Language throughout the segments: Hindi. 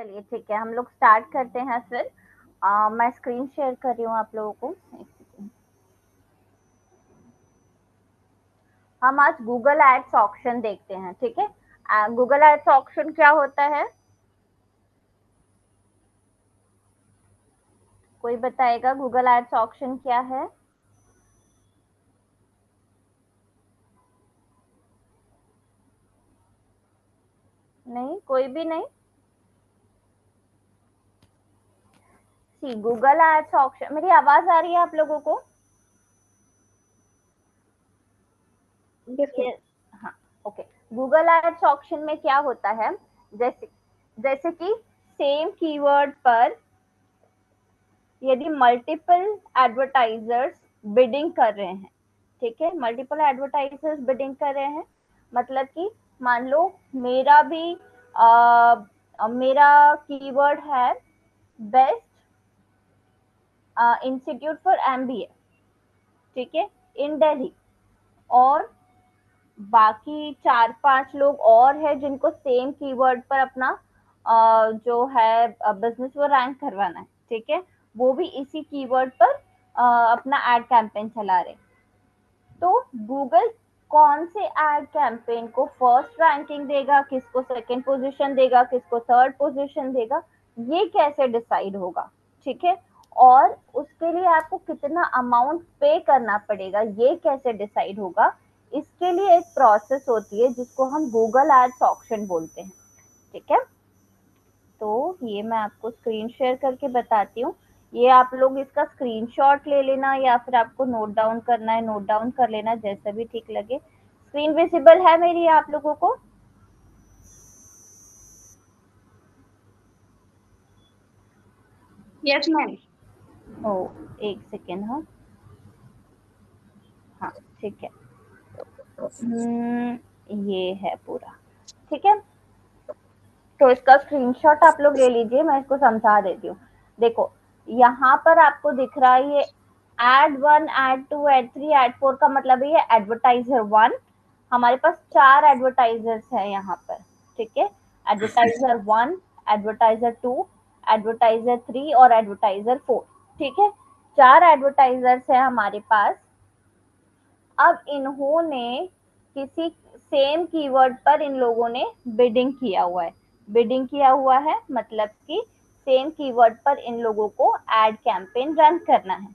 चलिए ठीक है, हम लोग स्टार्ट करते हैं फिर। मैं स्क्रीन शेयर कर रही हूँ आप लोगों को, एक सेकेंड। हम आज गूगल एड्स ऑक्शन देखते हैं, ठीक है। गूगल एड्स ऑक्शन क्या होता है, कोई बताएगा गूगल एड्स ऑक्शन क्या है? नहीं, कोई भी नहीं। सी गूगल एड्स ऑक्शन, मेरी आवाज आ रही है आप लोगों को? Yes, ma'am. ये हाँ, ओके। गूगल एड्स ऑक्शन में क्या होता है, जैसे जैसे कि सेम कीवर्ड पर यदि मल्टीपल एडवर्टाइजर्स बिडिंग कर रहे हैं, ठीक है, मल्टीपल एडवर्टाइजर्स बिडिंग कर रहे हैं, मतलब कि मान लो मेरा भी मेरा कीवर्ड है बेस्ट इंस्टीट्यूट फॉर एमबीए, ठीक है, इन दिल्ली, और बाकी 4-5 लोग और है जिनको सेम कीवर्ड पर अपना जो है बिजनेस वो रैंक करवाना है, ठीक है, वो भी इसी कीवर्ड पर अपना एड कैंपेन चला रहे। तो गूगल कौन से एड कैंपेन को फर्स्ट रैंकिंग देगा, किसको सेकंड पोजीशन देगा, किसको थर्ड पोजीशन देगा, ये कैसे डिसाइड होगा, ठीक है, और उसके लिए आपको कितना अमाउंट पे करना पड़ेगा, ये कैसे डिसाइड होगा, इसके लिए एक प्रोसेस होती है जिसको हम गूगल एड्स ऑक्शन बोलते हैं, ठीक है। तो ये मैं आपको स्क्रीन शेयर करके बताती हूँ। ये आप लोग इसका स्क्रीनशॉट ले लेना या फिर आपको नोट डाउन करना है नोट डाउन कर लेना, जैसा भी ठीक लगे। स्क्रीन विजिबल है मेरी आप लोगों को? Yes, ma'am. ओ, एक सेकेंड। हाँ हाँ, ठीक है। ये है पूरा, ठीक है। तो इसका स्क्रीनशॉट आप लोग ले लीजिए, मैं इसको समझा देती हूँ। देखो, यहाँ पर आपको दिख रहा है ये एड 1, एड 2, एड 3, एड 4 का मतलब है ये एडवर्टाइजर 1। हमारे पास 4 एडवर्टाइजर्स हैं यहाँ पर, ठीक है, एडवर्टाइजर 1, एडवर्टाइजर 2, एडवर्टाइजर 3 और एडवर्टाइजर 4, ठीक है, 4 एडवर्टाइजर्स है हमारे पास। अब इन्होंने किसी सेम कीवर्ड पर इन लोगों ने बिडिंग किया हुआ है। बिडिंग किया हुआ है मतलब कि सेम कीवर्ड पर इन लोगों को एड कैंपेन रन करना है,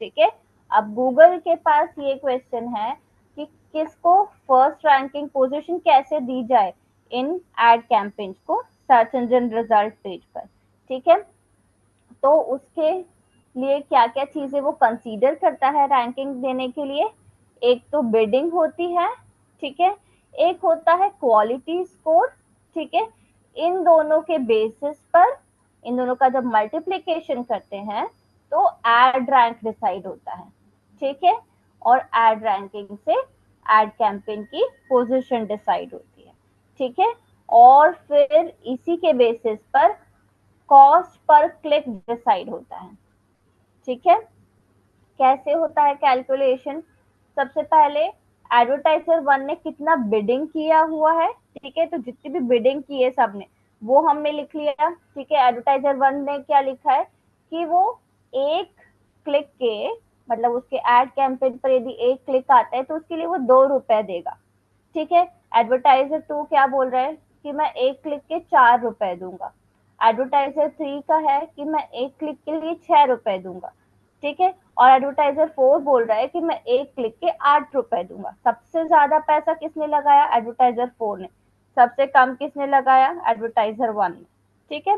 ठीक है। अब गूगल के पास ये क्वेश्चन है कि किसको फर्स्ट रैंकिंग पोजीशन कैसे दी जाए इन एड कैंपेन्स को सर्च इंजन रिजल्ट पेज पर, ठीक है। तो उसके लिए क्या क्या चीजें वो कंसीडर करता है रैंकिंग देने के लिए, एक तो बिडिंग होती है, ठीक है, एक होता है क्वालिटी स्कोर, ठीक है। इन दोनों के बेसिस पर, इन दोनों का जब मल्टीप्लीकेशन करते हैं तो एड रैंक डिसाइड होता है, ठीक है, और एड रैंकिंग से एड कैंपेन की पोजीशन डिसाइड होती है, ठीक है, और फिर इसी के बेसिस पर कॉस्ट पर क्लिक डिसाइड होता है, ठीक है। कैसे होता है कैलकुलेशन? सबसे पहले एडवर्टाइजर 1 ने कितना बिडिंग किया हुआ है, ठीक है, तो जितनी भी बिडिंग की है सबने वो हमने लिख लिया, ठीक है। एडवर्टाइजर 1 ने क्या लिखा है कि वो एक क्लिक के, मतलब उसके एड कैंपेन पर यदि एक क्लिक आता है तो उसके लिए वो 2 रुपए देगा, ठीक है। एडवर्टाइजर 2 क्या बोल रहा है कि मैं एक क्लिक के 4 रुपए दूंगा। एडवर्टाइजर 3 का है कि मैं एक क्लिक के लिए 6 रुपए दूंगा, ठीक है। और एडवर्टाइजर 4 बोल रहा है कि मैं एक क्लिक के 8 रुपए दूंगा। सबसे ज्यादा पैसा किसने लगाया? एडवर्टाइजर 4 ने। सबसे कम किसने लगाया? एडवर्टाइजर 1 ने, ठीक है।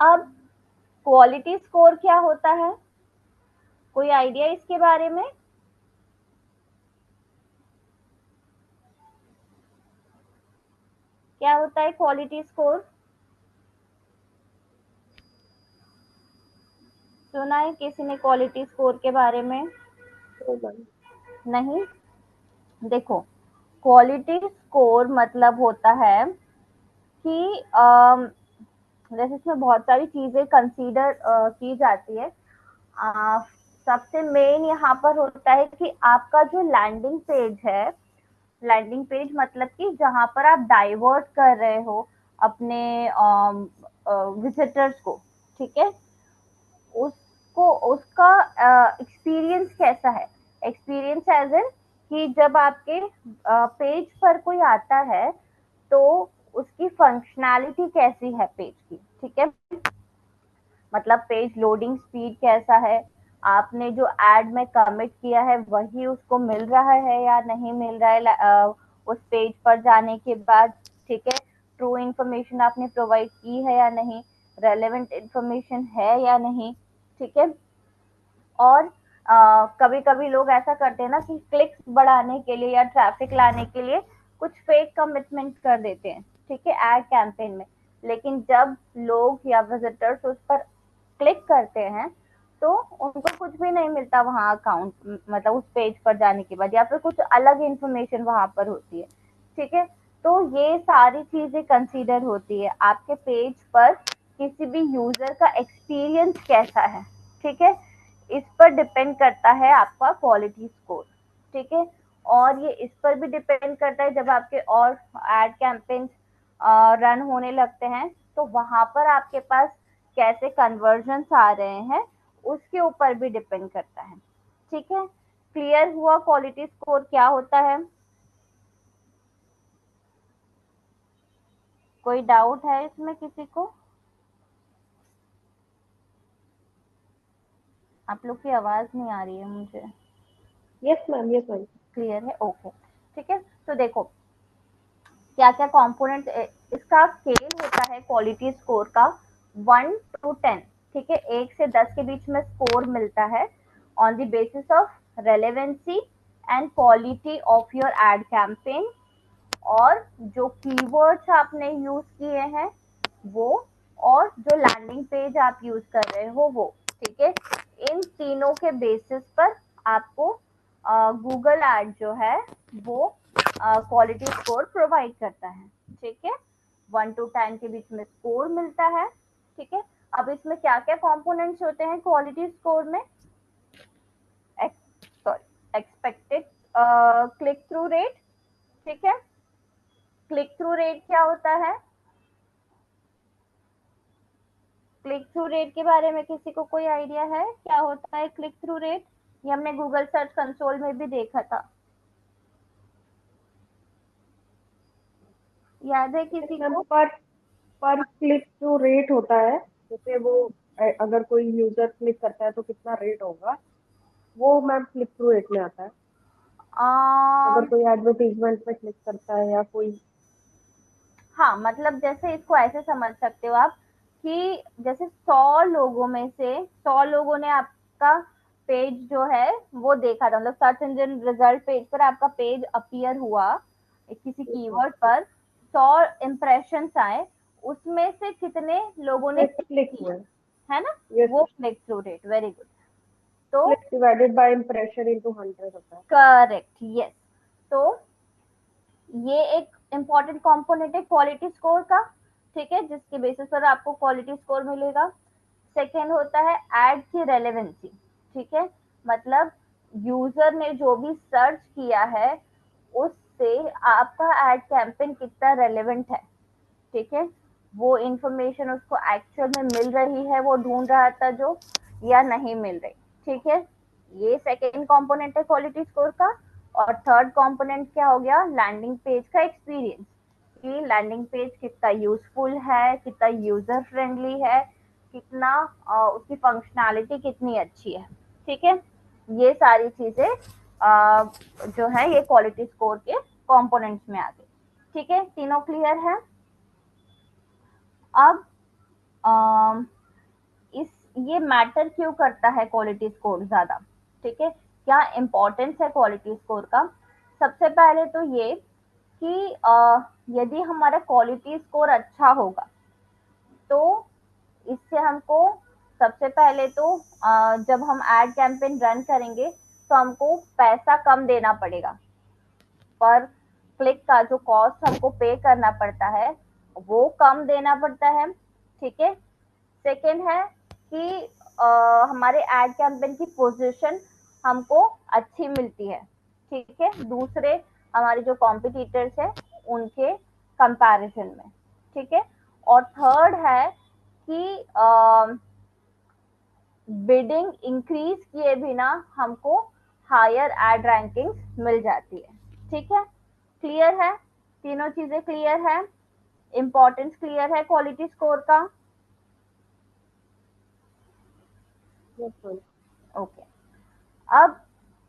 अब क्वालिटी स्कोर क्या होता है, कोई आइडिया इसके बारे में? क्या होता है क्वालिटी स्कोर? सुना है किसी ने क्वालिटी स्कोर के बारे में? Oh, ma'am. नहीं। देखो, क्वालिटी स्कोर मतलब होता है कि जैसे इसमें बहुत सारी चीजें कंसीडर की जाती है। अ, सबसे मेन यहाँ पर होता है कि आपका जो लैंडिंग पेज है, लैंडिंग पेज मतलब कि जहाँ पर आप डाइवर्ट कर रहे हो अपने विजिटर्स को, ठीक है, उसको उसका एक्सपीरियंस कैसा है, एक्सपीरियंस एज इन कि जब आपके पेज पर कोई आता है तो उसकी फंक्शनैलिटी कैसी है पेज की, ठीक है, मतलब पेज लोडिंग स्पीड कैसा है, आपने जो एड में कमिट किया है वही उसको मिल रहा है या नहीं मिल रहा है उस पेज पर जाने के बाद, ठीक है, ट्रू इन्फॉर्मेशन आपने प्रोवाइड की है या नहीं, रेलेवेंट इन्फॉर्मेशन है या नहीं, ठीक है। और कभी कभी लोग ऐसा करते हैं ना कि क्लिक्स बढ़ाने के लिए या ट्रैफिक लाने के लिए कुछ फेक कमिटमेंट कर देते हैं, ठीक है, एड कैंपेन में, लेकिन जब लोग या विजिटर्स उस पर क्लिक करते हैं तो उनको कुछ भी नहीं मिलता वहां अकाउंट, मतलब उस पेज पर जाने के बाद, या फिर कुछ अलग इन्फॉर्मेशन वहां पर होती है, ठीक है। तो ये सारी चीजें कंसीडर होती है, आपके पेज पर किसी भी यूजर का एक्सपीरियंस कैसा है, ठीक है, इस पर डिपेंड करता है आपका क्वालिटी स्कोर, ठीक है। और ये इस पर भी डिपेंड करता है जब आपके और एड कैंपेन्स रन होने लगते हैं तो वहां पर आपके पास कैसे कन्वर्जन्स आ रहे हैं उसके ऊपर भी डिपेंड करता है, ठीक है। क्लियर हुआ क्वालिटी स्कोर क्या होता है? कोई डाउट है इसमें किसी को? आप लोग की आवाज नहीं आ रही है मुझे। Yes ma'am, yes ma'am. Clear है, ओके, ठीक है। तो देखो क्या क्या कंपोनेंट इसका स्केल होता है क्वालिटी स्कोर का, 1 to 10, ठीक है, 1 से 10 के बीच में स्कोर मिलता है on the basis of relevancy and quality of your ad campaign, और जो कीवर्ड्स आपने यूज किए हैं वो, और जो लैंडिंग पेज आप यूज कर रहे हो वो, ठीक है, इन तीनों के बेसिस पर आपको गूगल एड जो है वो क्वालिटी स्कोर प्रोवाइड करता है, ठीक है, 1 to 10 के बीच में स्कोर मिलता है, ठीक है। अब इसमें क्या क्या कंपोनेंट्स होते हैं क्वालिटी स्कोर में? Sorry, expected click through rate, ठीक है, क्लिक थ्रू रेट क्या होता है? क्लिक थ्रू रेट के बारे में किसी को कोई आइडिया है क्या होता है क्लिक थ्रू रेट? ये हमने गूगल सर्च कंसोल में भी देखा था, याद है यस किसी मैम, को? पर क्लिक जो रेट होता है, जैसे वो अगर कोई यूजर क्लिक करता है तो कितना रेट होगा, वो मैम क्लिक थ्रू रेट में आता है। अगर आ, कोई एडवर्टीजमेंट पे क्लिक करता है या कोई। हाँ, मतलब जैसे इसको ऐसे समझ सकते हो आप कि जैसे 100 लोगों में से 100 लोगों ने आपका पेज जो है वो देखा था, मतलब सर्च इंजन रिजल्ट पेज पर आपका पेज अपीयर हुआ किसी यस मैम, कीवर्ड पर, 100 इम्प्रेशन आए, उसमें से कितने लोगों ने क्लिक क्लिक किया, हुआ है। है ना, यस वो ma'am, click through rate, very good. तो click divided by impression into 100 होता है। Correct, yes. तो ये एक इम्पॉर्टेंट कंपोनेंट है क्वालिटी स्कोर का, ठीक है, जिसके बेसिस पर आपको क्वालिटी स्कोर मिलेगा। सेकेंड होता है एड की रेलेवेंसी, ठीक है, मतलब यूजर ने जो भी सर्च किया है उससे आपका एड कैंपेन कितना रेलेवेंट है, ठीक है, वो इंफॉर्मेशन उसको एक्चुअल में मिल रही है, वो ढूंढ रहा था जो, या नहीं मिल रही, ठीक है, ये सेकेंड कंपोनेंट है क्वालिटी स्कोर का। और थर्ड कंपोनेंट क्या हो गया? लैंडिंग पेज का एक्सपीरियंस, कि लैंडिंग पेज कितना यूजफुल है, कितना यूजर फ्रेंडली है, कितना उसकी फंक्शनैलिटी कितनी अच्छी है, ठीक है, ये सारी चीजें जो है ये क्वालिटी स्कोर के कंपोनेंट्स में आ गई, ठीक है, तीनों क्लियर है? अब अम, इस ये मैटर क्यों करता है क्वालिटी स्कोर ज्यादा, ठीक है, क्या इम्पोर्टेंस है क्वालिटी स्कोर का? सबसे पहले तो ये कि यदि हमारा क्वालिटी स्कोर अच्छा होगा तो इससे हमको सबसे पहले तो जब हम एड कैंपेन रन करेंगे तो हमको पैसा कम देना पड़ेगा, पर क्लिक का जो कॉस्ट हमको पे करना पड़ता है वो कम देना पड़ता है, ठीक है। सेकेंड है कि हमारे एड कैंपेन की पोजीशन हमको अच्छी मिलती है, ठीक है, दूसरे हमारे जो कॉम्पिटिटर्स है उनके कंपैरिजन में, ठीक है। और थर्ड है कि बिडिंग इंक्रीज किए बिना हमको हायर एड रैंकिंग मिल जाती है। ठीक है, क्लियर है? तीनों चीजें क्लियर है? इंपॉर्टेंस क्लियर है क्वालिटी स्कोर का? ओके, अब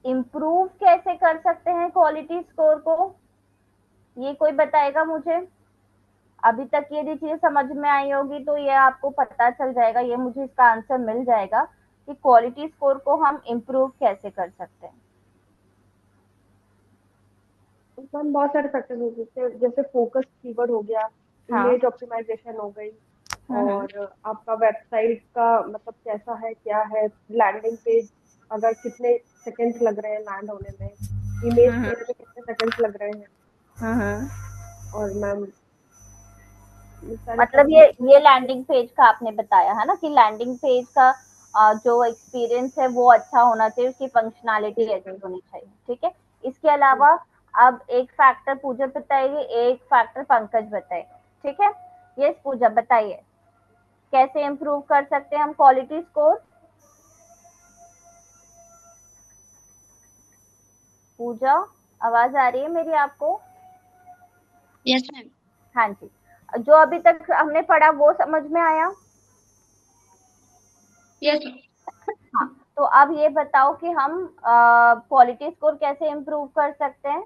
इम्प्रूव कैसे कर सकते हैं क्वालिटी स्कोर को, ये कोई बताएगा मुझे? अभी तक यदि चीज समझ में आई होगी तो ये आपको पता चल जाएगा, ये मुझे इसका आंसर मिल जाएगा कि क्वालिटी स्कोर को हम इम्प्रूव कैसे कर सकते हैं। उसमें बहुत सारे फैक्टर्स हो सकते हैं, जैसे फोकस कीवर्ड हो गया, हाँ। इमेज ऑप्टिमाइजेशन हो गई, और आपका वेबसाइट का मतलब कैसा है, क्या है, लैंडिंग पेज अगर कितने सेकंड्स लग रहे हैं लैंड होने में, इमेज हम्म। देने में कितने सेकंड्स लग रहे हैं, हम्म। और मैम ये सारे मतलब फैक्टर। ये लैंडिंग पेज का आपने बताया है ना कि लैंडिंग पेज का जो एक्सपीरियंस है वो अच्छा होना चाहिए, उसकी फंक्शनैलिटी अच्छी होनी चाहिए। ठीक है, इसके अलावा अब एक फैक्टर पूजा बताइए, एक फैक्टर पंकज बताए। ठीक है, यस पूजा बताइए, कैसे इम्प्रूव कर सकते हैं हम क्वालिटी स्कोर? पूजा, आवाज आ रही है मेरी आपको? Yes ma'am. हाँ जी, जो अभी तक हमने पढ़ा वो समझ में आया? यस। हाँ, तो अब ये बताओ कि हम क्वालिटी स्कोर कैसे इम्प्रूव कर सकते हैं?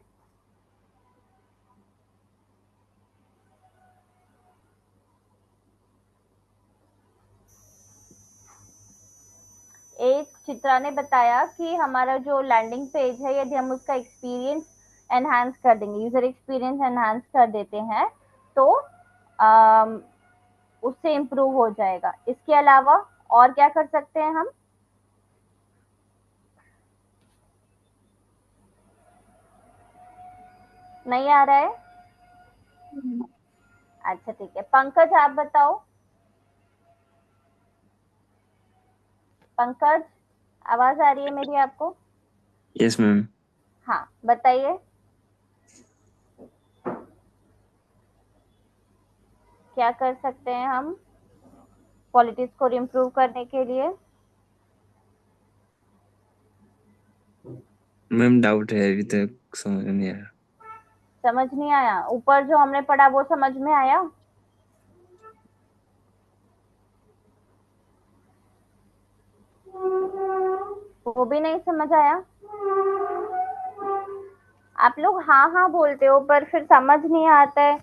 एक चित्रा ने बताया कि हमारा जो लैंडिंग पेज है यदि हम उसका एक्सपीरियंस एनहांस कर देंगे, यूजर एक्सपीरियंस एनहांस कर देते हैं तो उससे इम्प्रूव हो जाएगा। इसके अलावा और क्या कर सकते हैं हम? नहीं आ रहा है? अच्छा ठीक है, पंकज आप बताओ। पंकज, आवाज आ रही है मेरी आपको? Yes ma'am. हाँ बताइए, क्या कर सकते हैं हम क्वालिटी स्कोर इम्प्रूव करने के लिए? मैम डाउट है, अभी तक समझ नहीं आया। समझ नहीं आया? ऊपर जो हमने पढ़ा वो समझ में आया? वो भी नहीं समझ आया? आप लोग हाँ हाँ बोलते हो पर फिर समझ नहीं आता है।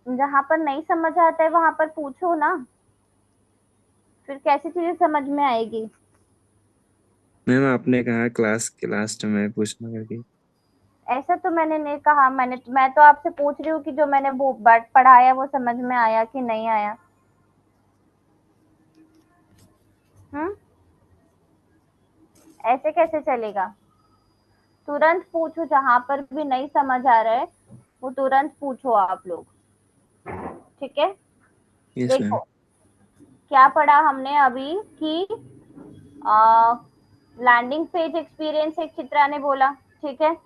जहां पर नहीं समझ आता है वहां पर पूछो ना, फिर कैसी चीजें समझ में आएगी? मैम आपने कहा क्लास के लास्ट में पूछना करके। ऐसा तो मैंने नहीं कहा, मैं तो आपसे पूछ रही हूँ कि जो मैंने वो पढ़ाया वो समझ में आया कि नहीं आया। ऐसे कैसे चलेगा? तुरंत पूछो, जहां पर भी नहीं समझ आ रहा है वो तुरंत पूछो आप लोग। ठीक है, यस देखो मैम। क्या पढ़ा हमने अभी कि लैंडिंग पेज एक्सपीरियंस एक चित्रा ने बोला। ठीक है,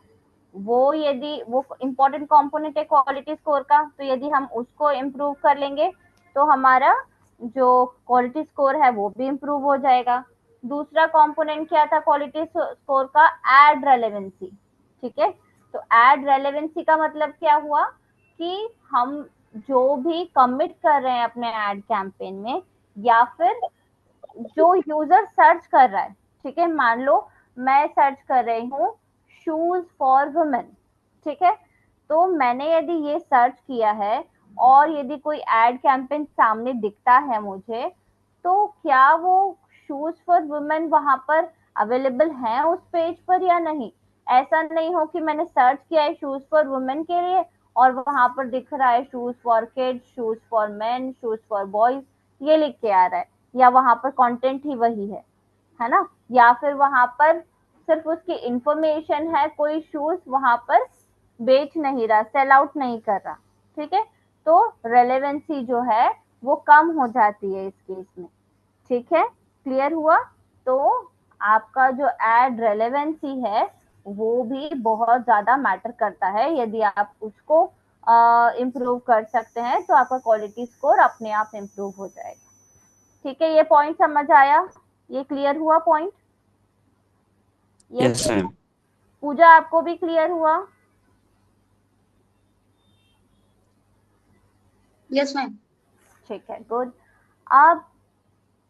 वो यदि वो इम्पोर्टेंट कंपोनेंट है क्वालिटी स्कोर का, तो यदि हम उसको इम्प्रूव कर लेंगे तो हमारा जो क्वालिटी स्कोर है वो भी इम्प्रूव हो जाएगा। दूसरा कंपोनेंट क्या था क्वालिटी स्कोर का? Ad relevancy. ठीक है, तो एड रेलेवेंसी का मतलब क्या हुआ कि हम जो भी कमिट कर रहे हैं अपने एड कैंपेन में, या फिर जो यूजर सर्च कर रहा है। ठीक है, मान लो मैं सर्च कर रही हूँ शूज फॉर वुमेन। ठीक है, तो मैंने यदि ये सर्च किया है और यदि कोई एड कैंपेन सामने दिखता है मुझे, तो क्या वो शूज फॉर वुमेन वहां पर अवेलेबल है उस पेज पर या नहीं? ऐसा नहीं हो कि मैंने सर्च किया है शूज फॉर वुमेन के लिए और वहां पर दिख रहा है shoes for kids, shoes for main, shoes for boys, ये लिख के आ रहा है, या वहां पर कंटेंट ही वही है ना? या फिर वहां पर सिर्फ उसकी इंफॉर्मेशन है, कोई शूज वहां पर बेच नहीं रहा, सेल आउट नहीं कर रहा। ठीक है, तो रेलेवेंसी जो है वो कम हो जाती है इस केस में। ठीक है, क्लियर हुआ? तो आपका जो एड रेलेवेंसी है वो भी बहुत ज्यादा मैटर करता है। यदि आप उसको इम्प्रूव कर सकते हैं, तो आपका क्वालिटी स्कोर अपने आप इम्प्रूव हो जाएगा। ठीक है, ये पॉइंट समझ आया? ये क्लियर हुआ पॉइंट? Yes ma'am. पूजा, आपको भी क्लियर हुआ? Yes, ma'am. ठीक है, गुड। अब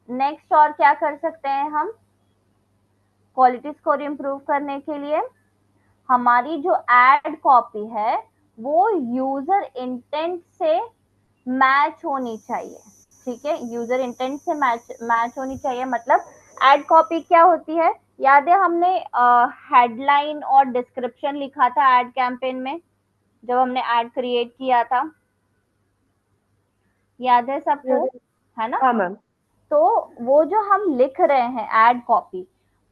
नेक्स्ट और क्या कर सकते हैं हम क्वालिटी स्कोर इम्प्रूव करने के लिए? हमारी जो एड कॉपी है वो यूजर इंटेंट से मैच होनी चाहिए। ठीक है, यूजर इंटेंट से मैच होनी चाहिए। मतलब एड कॉपी क्या होती है? याद है हमने हेडलाइन और डिस्क्रिप्शन लिखा था एड कैंपेन में जब हमने एड क्रिएट किया था, याद है सबको? है ना? हाँ मैम। तो वो जो हम लिख रहे हैं एड कॉपी,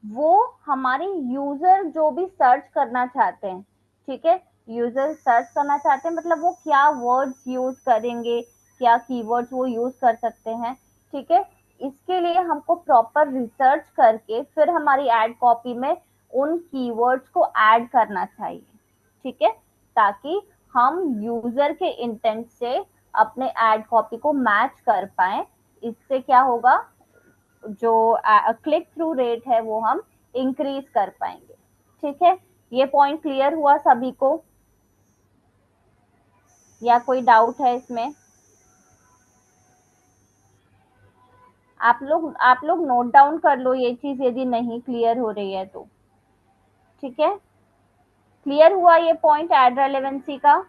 वो हमारे यूजर जो भी सर्च करना चाहते हैं, ठीक है, यूजर सर्च करना चाहते हैं मतलब वो क्या वर्ड्स यूज करेंगे, क्या कीवर्ड्स वो यूज कर सकते हैं, ठीक है, इसके लिए हमको प्रॉपर रिसर्च करके फिर हमारी एड कॉपी में उन कीवर्ड्स को ऐड करना चाहिए। ठीक है, ताकि हम यूजर के इंटेंट से अपने एड कॉपी को मैच कर पाए। इससे क्या होगा, जो क्लिक थ्रू रेट है वो हम इंक्रीज कर पाएंगे। ठीक है, ये पॉइंट क्लियर हुआ सभी को या कोई डाउट है इसमें? आप लोग नोट डाउन कर लो ये चीज यदि नहीं क्लियर हो रही है तो। ठीक है, क्लियर हुआ ये पॉइंट एड रेलेवेंसी का?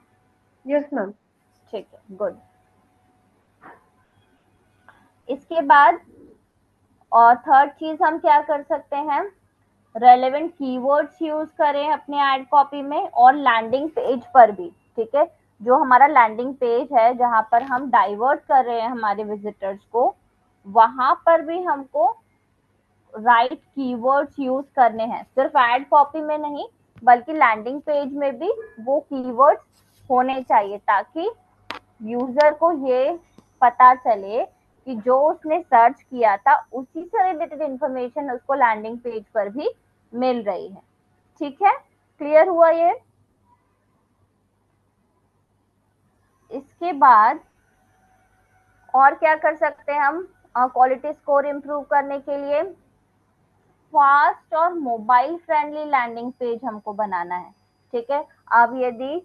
Yes ma'am. ठीक है, गुड। इसके बाद और थर्ड चीज हम क्या कर सकते हैं, रेलेवेंट कीवर्ड्स यूज करें अपने एड कॉपी में और लैंडिंग पेज पर भी। ठीक है, जो हमारा लैंडिंग पेज है जहां पर हम डाइवर्ट कर रहे हैं हमारे विजिटर्स को, वहां पर भी हमको राइट कीवर्ड्स यूज करने हैं। सिर्फ एड कॉपी में नहीं बल्कि लैंडिंग पेज में भी वो कीवर्ड्स होने चाहिए, ताकि यूजर को ये पता चले कि जो उसने सर्च किया था उसी से रिलेटेड इंफॉर्मेशन उसको लैंडिंग पेज पर भी मिल रही है। ठीक है, क्लियर हुआ ये? इसके बाद और क्या कर सकते हैं हम क्वालिटी स्कोर इम्प्रूव करने के लिए? फास्ट और मोबाइल फ्रेंडली लैंडिंग पेज हमको बनाना है। ठीक है, अब यदि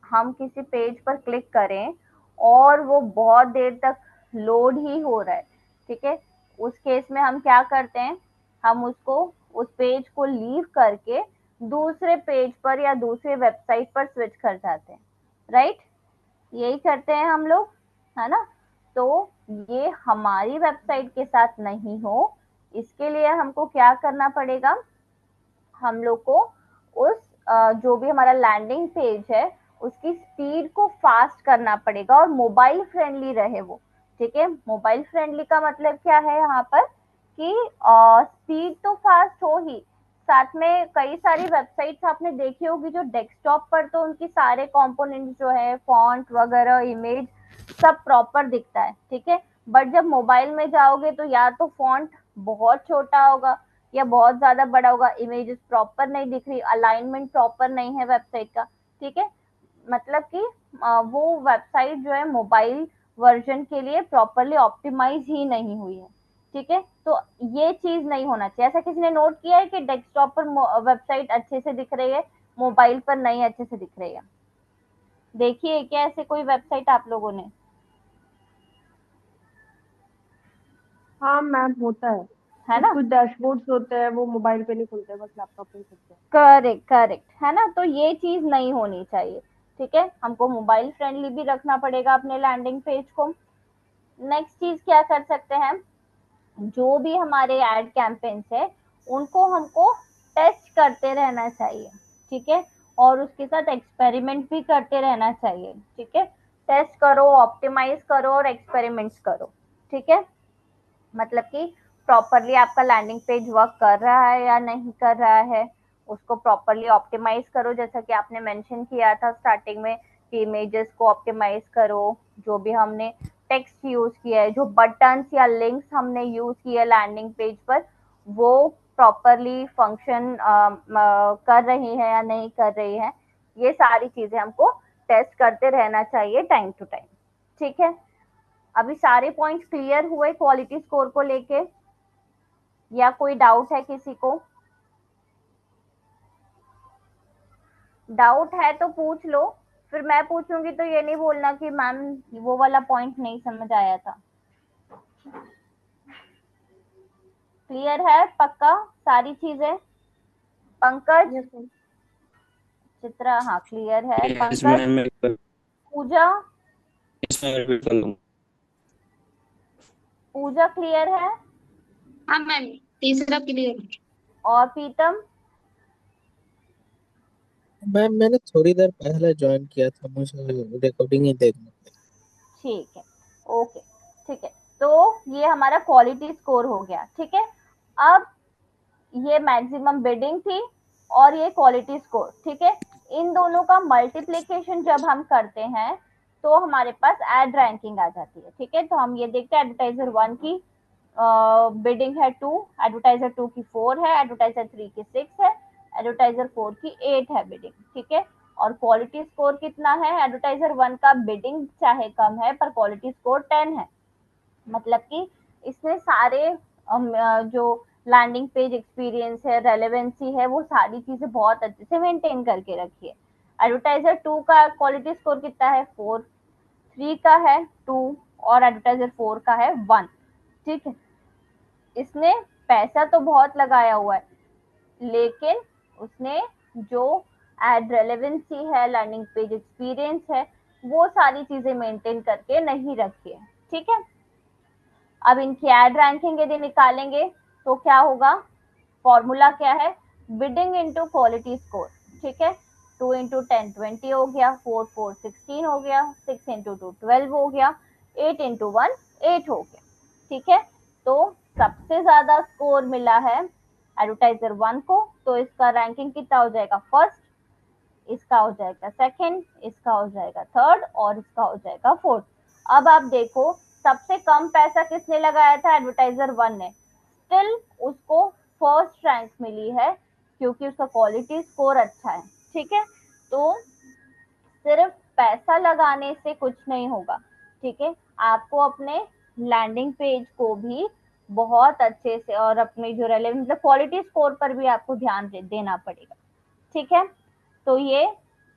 हम किसी पेज पर क्लिक करें और वो बहुत देर तक लोड ही हो रहा है, ठीक है, उस केस में हम क्या करते हैं, हम उसको उस पेज को लीव करके दूसरे पेज पर या दूसरे वेबसाइट पर स्विच कर जाते हैं। राइट, यही करते हैं हम लोग, है ना? तो ये हमारी वेबसाइट के साथ नहीं हो, इसके लिए हमको क्या करना पड़ेगा, हम लोग को उस जो भी हमारा लैंडिंग पेज है उसकी स्पीड को फास्ट करना पड़ेगा और मोबाइल फ्रेंडली रहे वो। ठीक है, मोबाइल फ्रेंडली का मतलब क्या है यहाँ पर कि स्पीड तो फास्ट हो ही, साथ में कई सारी वेबसाइट्स आपने देखी होगी जो डेस्कटॉप पर तो उनकी सारे कंपोनेंट जो है फॉन्ट वगैरह इमेज सब प्रॉपर दिखता है। ठीक है, बट जब मोबाइल में जाओगे तो या तो फॉन्ट बहुत छोटा होगा या बहुत ज्यादा बड़ा होगा, इमेजेस प्रॉपर नहीं दिख रही, अलाइनमेंट प्रॉपर नहीं है वेबसाइट का। ठीक है, मतलब कि वो वेबसाइट जो है मोबाइल वर्जन के लिए प्रॉपरली ऑप्टिमाइज ही नहीं हुई है। ठीक है, तो ये चीज नहीं होना चाहिए। ऐसा किसी ने नोट किया है कि डेस्कटॉप पर वेबसाइट अच्छे से दिख रही है, मोबाइल पर नहीं अच्छे से दिख रही है? देखिए क्या ऐसे कोई वेबसाइट आप लोगों ने? हाँ मैम, होता है। है कुछ ना? कुछ डैशबोर्ड्स होते हैं वो मोबाइल पे नहीं खुलते, बस लैपटॉप पे ही खुलते हैं। करेक्ट करेक्ट, है ना? तो ये चीज नहीं होनी चाहिए। ठीक है, हमको मोबाइल फ्रेंडली भी रखना पड़ेगा अपने लैंडिंग पेज को। नेक्स्ट चीज क्या कर सकते हैं, जो भी हमारे एड कैंपेन्स है उनको हमको टेस्ट करते रहना चाहिए। ठीक है, और उसके साथ एक्सपेरिमेंट भी करते रहना चाहिए। ठीक है, टेस्ट करो, ऑप्टिमाइज करो और एक्सपेरिमेंट्स करो। ठीक है, मतलब कि प्रॉपरली आपका लैंडिंग पेज वर्क कर रहा है या नहीं कर रहा है, उसको प्रॉपरली ऑप्टिमाइज करो, जैसा कि आपने मेंशन किया था स्टार्टिंग में कि इमेजेस को ऑप्टिमाइज करो, जो भी हमने टेक्स्ट यूज किया है, जो बटन्स या लिंक्स हमने यूज किए लैंडिंग पेज पर, वो प्रॉपरली फंक्शन कर रही है या नहीं कर रही है, ये सारी चीजें हमको टेस्ट करते रहना चाहिए टाइम टू टाइम। ठीक है, अभी सारे पॉइंट्स क्लियर हुए क्वालिटी स्कोर को लेके, या कोई डाउट है किसी को? डाउट है तो पूछ लो, फिर मैं पूछूंगी तो ये नहीं बोलना कि मैम वो वाला पॉइंट नहीं समझ आया था। क्लियर है पक्का सारी चीजें? Pankaj, yes ma'am. चित्रा, हाँ क्लियर है। यस पंकज, मैम, पूजा, इसमें रिपीट कर लूँ। पूजा क्लियर है? हाँ मैम, तीसरा क्लियर। और प्रीतम? मैम मैंने थोड़ी देर पहले ज्वाइन किया था, मुझे रिकॉर्डिंग ही देखना था। ठीक है, ओके, ठीक है। तो ये हमारा क्वालिटी स्कोर हो गया। ठीक है, अब ये मैक्सिमम बिडिंग थी और ये क्वालिटी स्कोर। ठीक है, इन दोनों का मल्टीप्लीकेशन जब हम करते हैं तो हमारे पास एड रैंकिंग आ जाती है। ठीक है, तो हम ये देखते हैं एडवर्टाइजर 1 की बिडिंग है 2, एडवर्टाइजर 2 की 4 है, एडवर्टाइजर 3 की 6 है, एडवर्टाइजर 4 की 8 है बिडिंग। ठीक है, और क्वालिटी स्कोर कितना है? एडवर्टाइजर 1 का बिडिंग चाहे कम है पर क्वालिटी स्कोर 10 है। मतलब कि इसने सारे जो लैंडिंग पेज एक्सपीरियंस है, रेलेवेंसी है, वो सारी चीजें बहुत अच्छे से मेंटेन करके रखी है। एडवर्टाइजर 2 का क्वालिटी स्कोर कितना है? 4, 3 का है 2 और एडवर्टाइजर 4 का है 1। ठीक है, इसने पैसा तो बहुत लगाया हुआ है, लेकिन उसने जो एड रेलेवेंसी है, लैंडिंग पेज एक्सपीरियंस है, वो सारी चीजें मेंटेन करके नहीं रखी है। ठीक है, अब इनकी एड रैंकिंग यदि निकालेंगे तो क्या होगा? फॉर्मूला क्या है? Bidding into quality score. ठीक है, 2 इंटू 10 20 हो गया, 4 4 16 हो गया, 6 इंटू 2 12 हो गया, 8 इंटू 1 8 हो गया। ठीक है, तो सबसे ज्यादा स्कोर मिला है एडवर्टाइजर 1 को, तो इसका रैंकिंग कितना हो जाएगा? फर्स्ट, इसका हो जाएगा सेकंड, इसका हो जाएगा थर्ड और इसका हो जाएगा फोर्थ। अब आप देखो, सबसे कम पैसा किसने लगाया था? एडवर्टाइजर 1 ने। स्टिल उसको फर्स्ट रैंक मिली है क्योंकि उसका क्वालिटी स्कोर अच्छा है। ठीक है, तो सिर्फ पैसा लगाने से कुछ नहीं होगा। ठीक है, आपको अपने लैंडिंग पेज को भी बहुत अच्छे से और अपने जो रेलेवेंट मतलब क्वालिटी स्कोर पर भी आपको ध्यान देना पड़ेगा। ठीक है, तो ये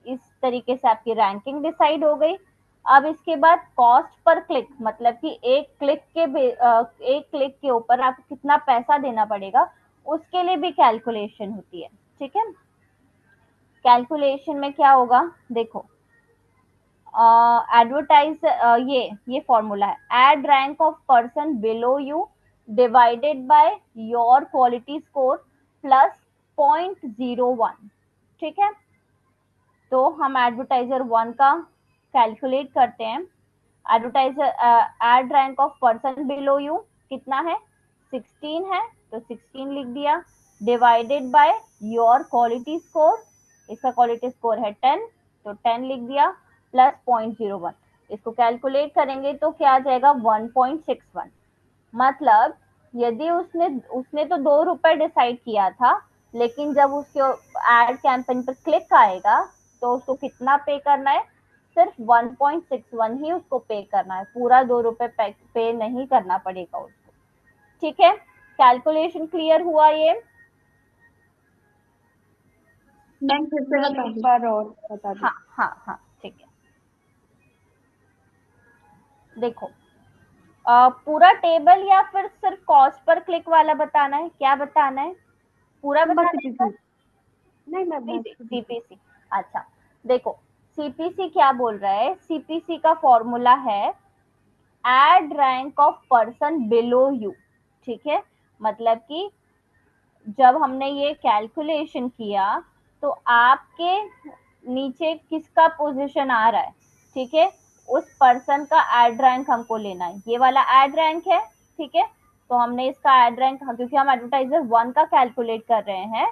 इस तरीके से आपकी रैंकिंग डिसाइड हो गई। अब इसके बाद कॉस्ट पर क्लिक, मतलब कि एक क्लिक के ऊपर आपको कितना पैसा देना पड़ेगा, उसके लिए भी कैलकुलेशन होती है। ठीक है, कैलकुलेशन में क्या होगा? देखो, एडवर्टाइज ये फॉर्मूला है, ad rank of person below you divided by your quality score plus 0.01। ठीक है, तो हम एडवर्टाइजर 1 का कैलकुलेट करते हैं। Advertiser ad rank of person below you कितना है? 16 है, तो 16 लिख दिया, divided by your quality score, इसका क्वालिटी स्कोर है 10, तो 10 लिख दिया, प्लस 0.01। इसको कैलकुलेट करेंगे तो क्या आ जाएगा? 1.61। मतलब यदि उसने उसने तो 2 रुपए डिसाइड किया था, लेकिन जब उसके एड कैंपेन पर क्लिक आएगा तो उसको कितना पे करना है? सिर्फ 1.61 ही उसको पे करना है, पूरा 2 रुपए पे नहीं करना पड़ेगा उसको। ठीक है, कैलकुलेशन क्लियर हुआ ये? मैम फिर से मैम बता एक दो। बार और बता हाँ दीजिए। हाँ हाँ, ठीक है। देखो, पूरा टेबल या फिर सिर्फ कॉस्ट पर क्लिक वाला बताना है? क्या बताना है? पूरा बस बताना है सीपीसी। सर? नहीं मैम, बस सीपीसी। सीपीसी, अच्छा। देखो, सीपीसी क्या बोल रहा है? सीपीसी का फॉर्मूला है ad rank of person below you. ठीक है, मतलब कि जब हमने ये कैलकुलेशन किया तो आपके नीचे किसका पोजीशन आ रहा है? ठीक है, उस पर्सन का एड रैंक हमको लेना है, ये वाला एड रैंक है। ठीक है, तो हमने इसका एड रैंक, क्योंकि हम एडवर्टाइजर 1 का कैलकुलेट कर रहे हैं,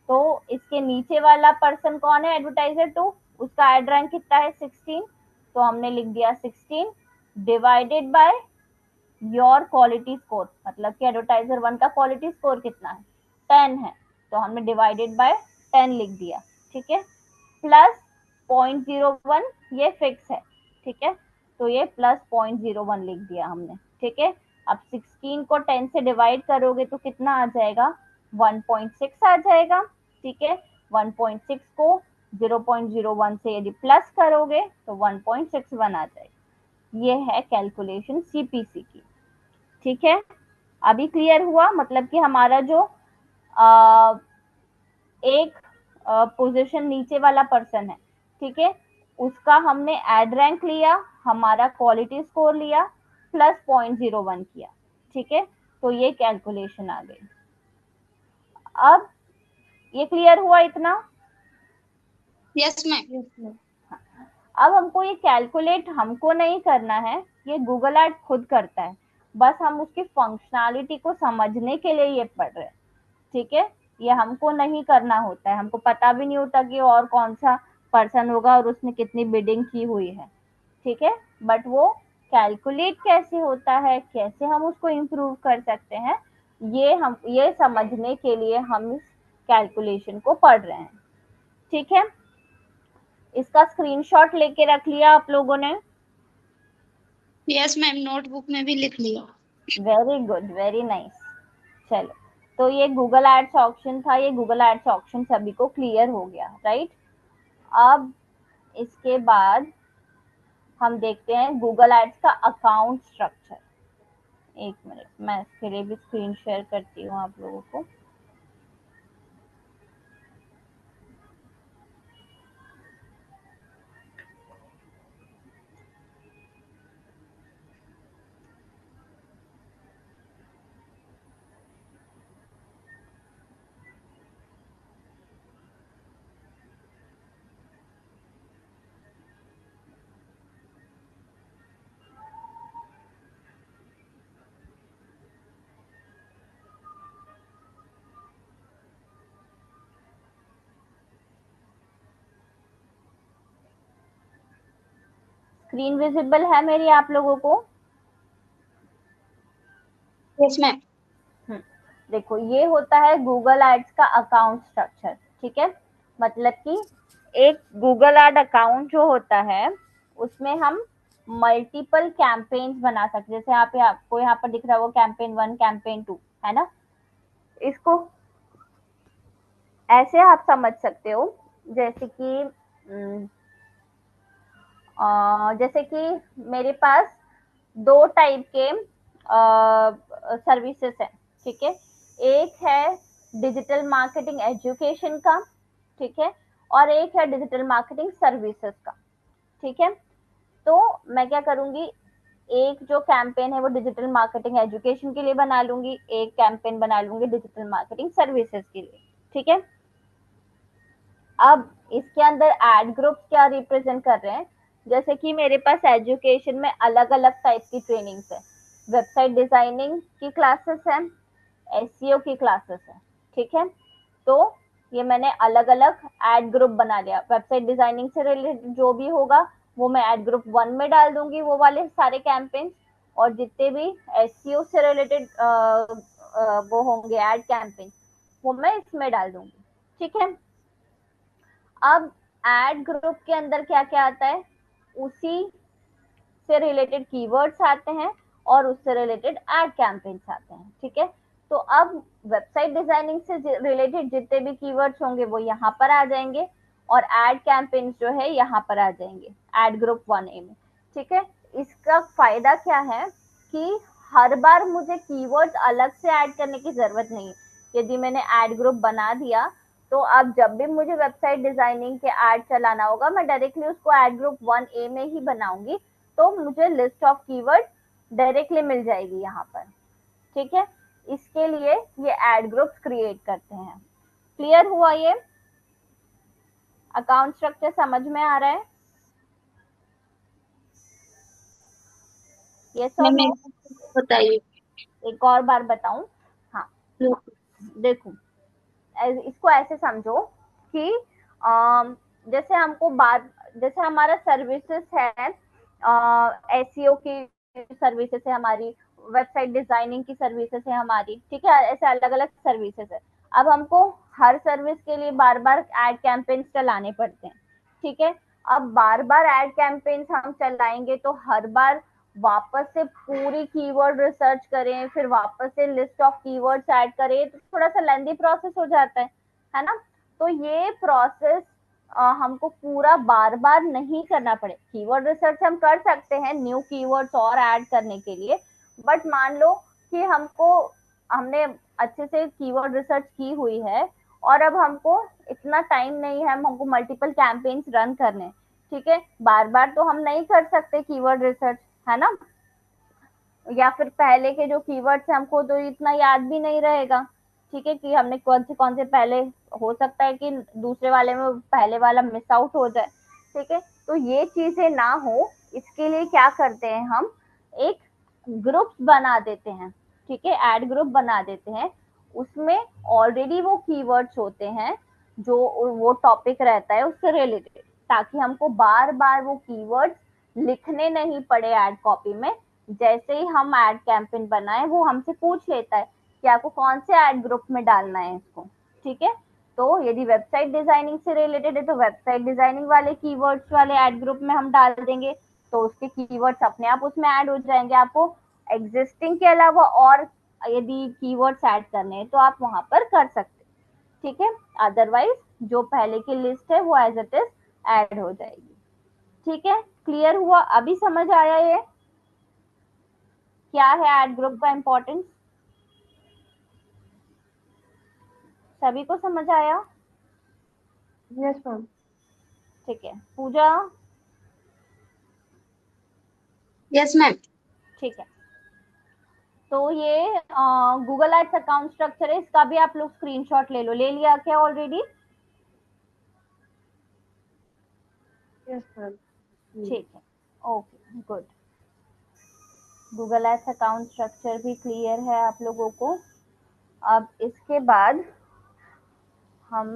तो इसके नीचे वाला पर्सन कौन है? एडवर्टाइजर 2, उसका एड रैंक कितना है? 16, तो हमने लिख दिया 16 divided by your quality score, मतलब कि एडवर्टाइजर 1 का क्वालिटी स्कोर कितना है? 10 है, तो हमने डिवाइडेड बाय 10 लिख दिया। ठीक है, प्लस 0.01 ये फिक्स है, ठीक है, तो ये प्लस 0.01 लिख दिया हमने, ठीक है। अब 16 को 10 से डिवाइड करोगे तो कितना आ जाएगा, 1.6 आ जाएगा, ठीक है। 1.6 को 0.01 से यदि प्लस करोगे तो 1.61 आ जाएगा। ये है कैलकुलेशन सीपीसी की, ठीक है। अभी क्लियर हुआ, मतलब कि हमारा जो एक पोजीशन नीचे वाला पर्सन है, ठीक है, उसका हमने एड रैंक लिया, हमारा क्वालिटी स्कोर लिया, प्लस 0.01 किया, ठीक है, तो ये कैलकुलेशन आ गई। अब ये क्लियर हुआ इतना? Yes ma'am. अब हमको ये कैलकुलेट हमको नहीं करना है, ये गूगल एड खुद करता है, बस हम उसकी फंक्शनैलिटी को समझने के लिए ये पढ़ रहे हैं, ठीक है। ये हमको नहीं करना होता है, हमको पता भी नहीं होता कि और कौन सा पर्सन होगा और उसने कितनी बिडिंग की हुई है, ठीक है। बट वो कैलकुलेट कैसे होता है, कैसे हम उसको इम्प्रूव कर सकते हैं, ये समझने के लिए हम इस कैलकुलेशन को पढ़ रहे हैं, ठीक है। इसका स्क्रीनशॉट लेके रख लिया आप लोगों ने? यस मैम, नोटबुक में भी लिख लिया। Very good, very nice. चलो, तो ये गूगल एड्स ऑप्शन था, ये गूगल एड्स ऑप्शन सभी को क्लियर हो गया, राइट। अब इसके बाद हम देखते हैं गूगल एड्स का अकाउंट स्ट्रक्चर। एक मिनट, मैं इसके लिए भी स्क्रीन शेयर करती हूँ आप लोगों को। स्क्रीन विजिबल है मेरी आप लोगों को? Yes ma'am. देखो, ये होता है गूगल एड्स का अकाउंट स्ट्रक्चर, ठीक है। मतलब कि एक गूगल एड अकाउंट जो होता है उसमें हम मल्टीपल कैंपेन्स बना सकते हैं। जैसे यहाँ पे आपको यहाँ पर दिख रहा है वो कैंपेन 1, कैंपेन 2, है ना। इसको ऐसे आप समझ सकते हो, जैसे कि जैसे कि मेरे पास दो टाइप के सर्विसेज हैं, ठीक है। एक है डिजिटल मार्केटिंग एजुकेशन का, ठीक है, और एक है डिजिटल मार्केटिंग सर्विसेज का, ठीक है। तो मैं क्या करूंगी, एक जो कैंपेन है वो डिजिटल मार्केटिंग एजुकेशन के लिए बना लूंगी, एक कैंपेन बना लूंगी डिजिटल मार्केटिंग सर्विसेज के लिए, ठीक है। अब इसके अंदर एड ग्रुप्स क्या रिप्रेजेंट कर रहे हैं, जैसे कि मेरे पास एजुकेशन में अलग अलग टाइप की ट्रेनिंग्स है, वेबसाइट डिजाइनिंग की क्लासेस है, एसईओ की क्लासेस है, ठीक है। तो ये मैंने अलग अलग एड ग्रुप बना लिया, वेबसाइट डिजाइनिंग से रिलेटेड जो भी होगा वो मैं एड ग्रुप 1 में डाल दूंगी, वो वाले सारे कैंपेन्स, और जितने भी एसईओ से रिलेटेड वो होंगे एड कैंपेन, वो मैं इसमें डाल दूंगी, ठीक है। अब एड ग्रुप के अंदर क्या क्या आता है, उसी से रिलेटेड कीवर्ड्स आते हैं और उससे रिलेटेड एड कैंपेन्स आते हैं, ठीक है। तो अब वेबसाइट डिजाइनिंग से रिलेटेड जितने भी कीवर्ड्स होंगे वो यहाँ पर आ जाएंगे, और एड कैंपेन्स जो है यहाँ पर आ जाएंगे एड ग्रुप 1A में, ठीक है। इसका फायदा क्या है कि हर बार मुझे कीवर्ड्स अलग से ऐड करने की जरूरत नहीं है। यदि मैंने एड ग्रुप बना दिया तो अब जब भी मुझे वेबसाइट डिजाइनिंग के एड चलाना होगा, मैं डायरेक्टली उसको एड ग्रुप 1A में ही बनाऊंगी, तो मुझे लिस्ट ऑफ कीवर्ड डायरेक्टली मिल जाएगी यहाँ पर, ठीक है। इसके लिए ये एड ग्रुप्स क्रिएट करते हैं। क्लियर हुआ? ये अकाउंट स्ट्रक्चर समझ में आ रहा है? ये सब बताइए। एक और बार बताऊं? हाँ, देखो, इसको ऐसे समझो कि जैसे हमको बात, जैसे हमारा सर्विसेज है, एसईओ की सर्विसेज है हमारी, वेबसाइट डिजाइनिंग की सर्विसेज है हमारी, ठीक है, ऐसे अलग अलग सर्विसेज है। अब हमको हर सर्विस के लिए बार बार एड कैंपेन्स चलाने पड़ते हैं, ठीक है। अब बार बार एड कैंपेन्स हम चलाएंगे तो हर बार वापस से पूरी कीवर्ड रिसर्च करें, फिर वापस से लिस्ट ऑफ कीवर्ड्स ऐड करें, तो थोड़ा सा लेंदी प्रोसेस हो जाता है ना। तो ये प्रोसेस हमको पूरा बार बार नहीं करना पड़े। कीवर्ड रिसर्च हम कर सकते हैं न्यू कीवर्ड्स और ऐड करने के लिए, बट मान लो कि हमने अच्छे से कीवर्ड रिसर्च की हुई है और अब हमको इतना टाइम नहीं है, हमको मल्टीपल कैंपेन्स रन करने, ठीक है, बार बार तो हम नहीं कर सकते कीवर्ड रिसर्च, है ना। या फिर पहले के जो कीवर्ड्स हैं हमको तो इतना याद भी नहीं रहेगा, ठीक है, कि हमने कौन से पहले, हो सकता है कि दूसरे वाले में पहले वाला मिस आउट हो जाए, ठीक है। तो ये चीजें ना हो, इसके लिए क्या करते हैं हम, एक ग्रुप्स बना देते हैं, ठीक है, ऐड ग्रुप बना देते हैं, उसमें ऑलरेडी वो कीवर्ड्स होते हैं जो वो टॉपिक रहता है उससे रिलेटेड, ताकि हमको बार बार वो कीवर्ड्स लिखने नहीं पड़े ऐड कॉपी में। जैसे ही हम ऐड कैंपेन बनाए वो हमसे पूछ लेता है कि आपको कौन से ऐड ग्रुप में डालना है इसको, ठीक है। तो यदि वेबसाइट डिजाइनिंग से रिलेटेड है तो वेबसाइट डिजाइनिंग वाले कीवर्ड्स वाले ऐड ग्रुप में हम डाल देंगे, तो उसके कीवर्ड्स अपने आप उसमें ऐड हो जाएंगे। आपको एग्जिस्टिंग के अलावा और यदि कीवर्ड्स ऐड करने हैं तो आप वहां पर कर सकते, ठीक है। अदरवाइज जो पहले की लिस्ट है वो एज इट इज ऐड हो जाएगी, ठीक है। क्लियर हुआ? अभी समझ आया ये क्या है ऐड ग्रुप का इम्पोर्टेंस? सभी को समझ आया? Yes ma'am. ठीक है पूजा। Yes ma'am. ठीक है, तो ये गूगल एड्स अकाउंट स्ट्रक्चर है, इसका भी आप लोग स्क्रीनशॉट ले लो। ले लिया क्या ऑलरेडी? Yes ma'am. ठीक है, okay good. Google ads account structure भी क्लियर है आप लोगों को। अब इसके बाद हम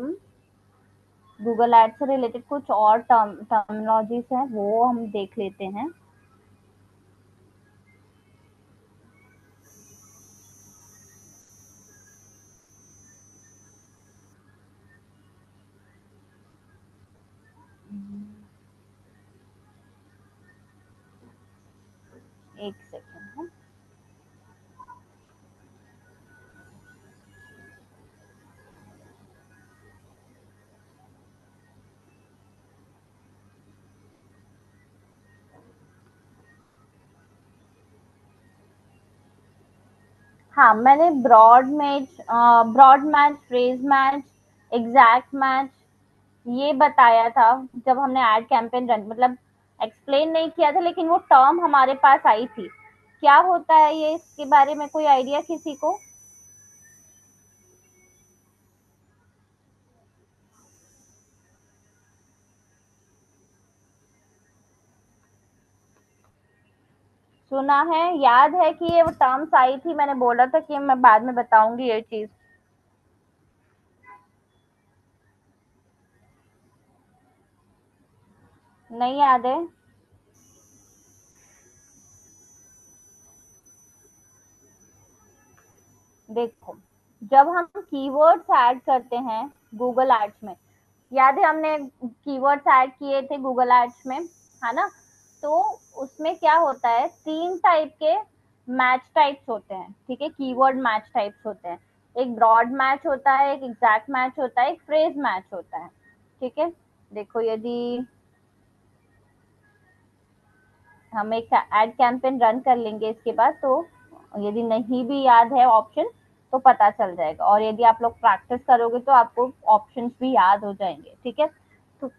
गूगल एड्स से रिलेटेड कुछ और टर्मिनोलॉजीज हैं वो हम देख लेते हैं। एक सेकेंड। हाँ, मैंने broad match, phrase match, exact match ये बताया था जब हमने एड कैंपेन रन, मतलब एक्सप्लेन नहीं किया था लेकिन वो टर्म हमारे पास आई थी। क्या होता है ये, इसके बारे में कोई आइडिया किसी को? सुना है, याद है कि ये वो टर्म्स आई थी, मैंने बोला था कि मैं बाद में बताऊंगी ये चीज। नहीं याद है? देखो, जब हम कीवर्ड्स ऐड करते हैं गूगल एड्स में, याद है हमने कीवर्ड्स ऐड किए थे गूगल एड्स में, है ना। तो उसमें क्या होता है, 3 टाइप के मैच टाइप्स होते हैं, ठीक है, कीवर्ड मैच टाइप्स होते हैं। एक ब्रॉड मैच होता है, एक एग्जैक्ट मैच होता है, एक फ्रेज मैच होता है, ठीक है। देखो, यदि हम एक एड कैंपेन रन कर लेंगे इसके बाद, तो यदि नहीं भी याद है ऑप्शन तो पता चल जाएगा, और यदि आप लोग प्रैक्टिस करोगे तो आपको ऑप्शंस भी याद हो जाएंगे, ठीक है। तो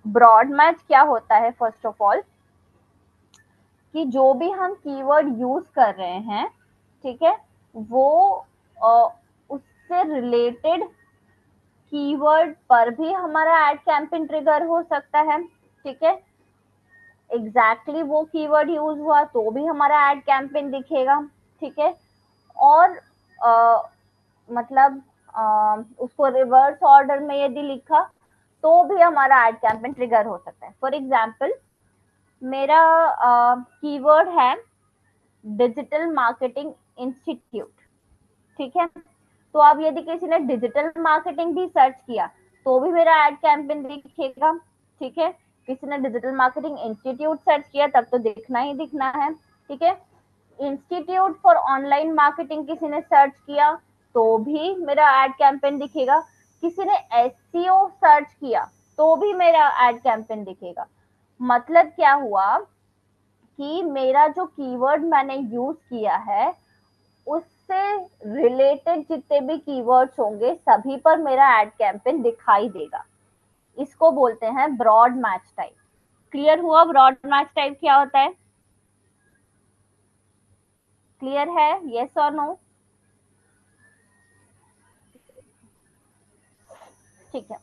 ब्रॉड मैच क्या होता है, फर्स्ट ऑफ ऑल, कि जो भी हम कीवर्ड यूज कर रहे हैं, ठीक है, वो उससे रिलेटेड कीवर्ड पर भी हमारा एड कैंपेन ट्रिगर हो सकता है, ठीक है। एग्जैक्टली वो कीवर्ड यूज हुआ तो भी हमारा एड कैंपेन दिखेगा, ठीक है। और मतलब उसको रिवर्स ऑर्डर में यदि लिखा तो भी हमारा एड कैंपेन ट्रिगर हो सकता है। फॉर एग्जाम्पल, मेरा कीवर्ड है डिजिटल मार्केटिंग इंस्टीट्यूट, ठीक है। तो अब यदि किसी ने डिजिटल मार्केटिंग भी सर्च किया तो भी मेरा एड कैंपेन दिखेगा, ठीक है, किसी ने डिजिटल मार्केटिंग इंस्टीट्यूट सर्च किया तब तो दिखना ही दिखना है, ठीक है। इंस्टीट्यूट फॉर ऑनलाइन मार्केटिंग किसी ने सर्च किया तो भी मेरा एड कैंपेन दिखेगा। किसी ने एसईओ सर्च किया तो भी मेरा एड कैंपेन दिखेगा। मतलब क्या हुआ कि मेरा जो कीवर्ड मैंने यूज किया है उससे रिलेटेड जितने भी कीवर्ड्स होंगे सभी पर मेरा एड कैंपेन दिखाई देगा। इसको बोलते हैं ब्रॉड मैच टाइप। क्लियर हुआ ब्रॉड मैच टाइप क्या होता है? क्लियर है? यस और नो? ठीक है।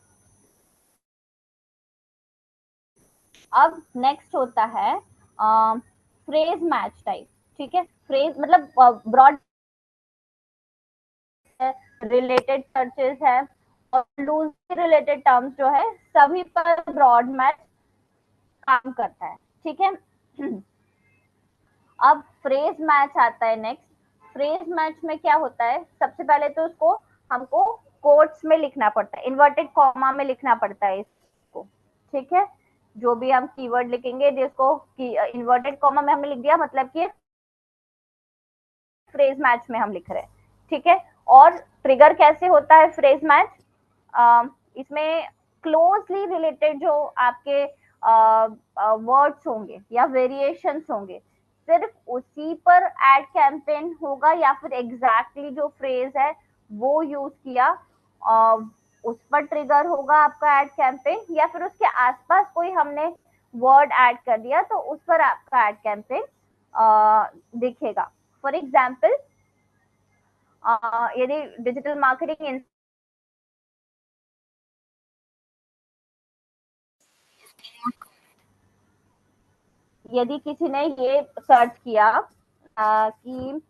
अब नेक्स्ट होता है फ्रेज मैच टाइप, ठीक है। फ्रेज मतलब ब्रॉड रिलेटेड सर्चेस है और लूजली रिलेटेड टर्म्स जो है सभी पर ब्रॉड मैच काम करता है, ठीक है। अब फ्रेज मैच आता है नेक्स्ट। फ्रेज मैच में क्या होता है, सबसे पहले तो उसको हमको कोट्स में लिखना पड़ता है, इन्वर्टेड कॉमा में लिखना पड़ता है इसको, ठीक है। जो भी हम कीवर्ड लिखेंगे जिसको इन्वर्टेड कॉमा में हमने लिख दिया मतलब कि फ्रेज मैच में हम लिख रहे हैं, ठीक है। और ट्रिगर कैसे होता है फ्रेज मैच? इसमें क्लोजली रिलेटेड जो आपके वर्ड्स होंगे या वेरिएशंस होंगे सिर्फ उसी पर एड कैंपेन होगा या फिर एग्जैक्टली जो फ्रेज है वो यूज किया उस पर ट्रिगर होगा आपका एड कैंपेन, या फिर उसके आसपास कोई हमने वर्ड ऐड कर दिया तो उस पर आपका एड कैंपेन दिखेगा। फॉर एग्जाम्पल यदि डिजिटल मार्केटिंग यदि किसी ने ये सर्च किया कि